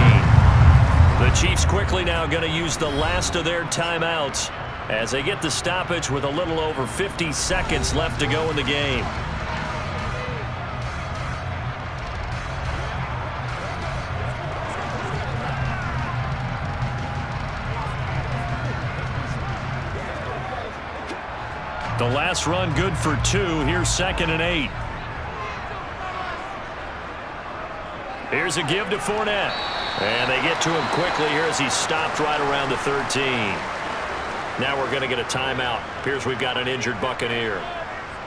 The Chiefs quickly now going to use the last of their timeouts as they get the stoppage with a little over 50 seconds left to go in the game. The last run good for 2. Here's 2nd and 8. Here's a give to Fournette. And they get to him quickly here as he stopped right around the 13. Now we're going to get a timeout. Appears we've got an injured Buccaneer.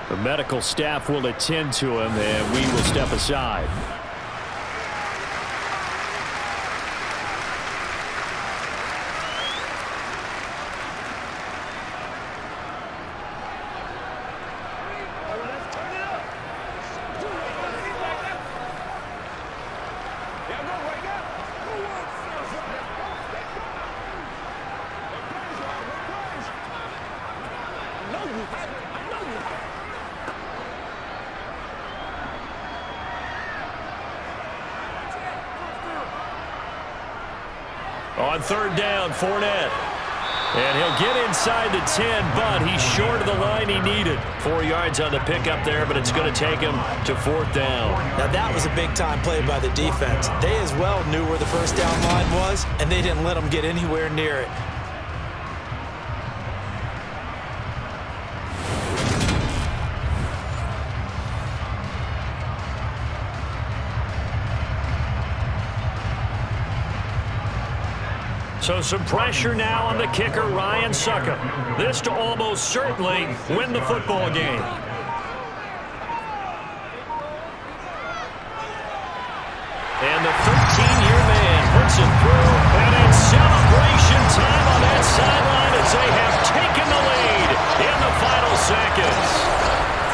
The medical staff will attend to him, and we will step aside. On 3rd down, Fournette. And he'll get inside the 10, but he's short of the line he needed. 4 yards on the pickup there, but it's going to take him to 4th down. Now that was a big-time play by the defense. They as well knew where the first down line was, and they didn't let them get anywhere near it. So some pressure now on the kicker, Ryan Succop. This to almost certainly win the football game. And the 13-year man puts it through, and it's celebration time on that sideline as they have taken the lead in the final seconds.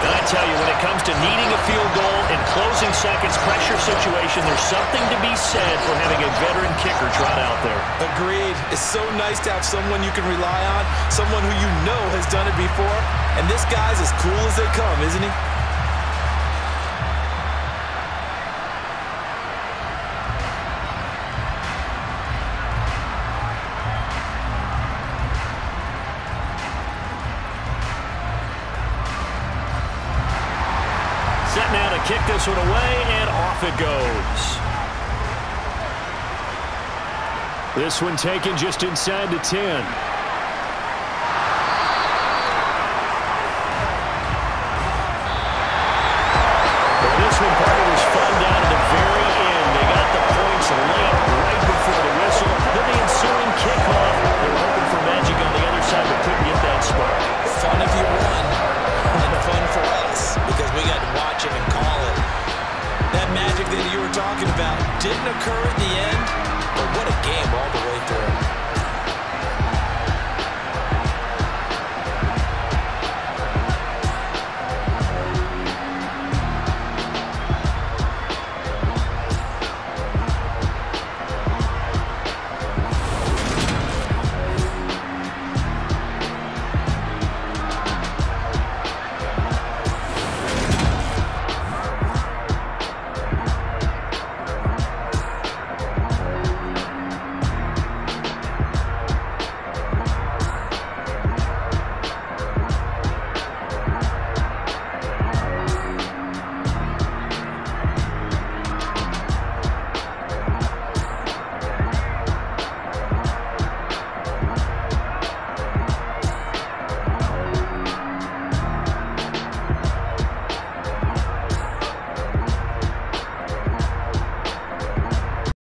And I tell you, when it comes to needing a field goal in closing seconds, pressure situation, there's something to be said for having a veteran kicker trot out there. Agreed. It's so nice to have someone you can rely on, someone who you know has done it before. And this guy's as cool as they come, isn't he? Set now to kick this one away, and off it goes. This one taken just inside the 10. Well, this one part was fun down to the very end. They got the points late right before the whistle. Then the ensuing kickoff. They were hoping for magic on the other side, but couldn't get that spark. Fun if you won, and fun for us, because we got to watch it and call it. That magic that you were talking about didn't occur at the end, but what a game all the way through.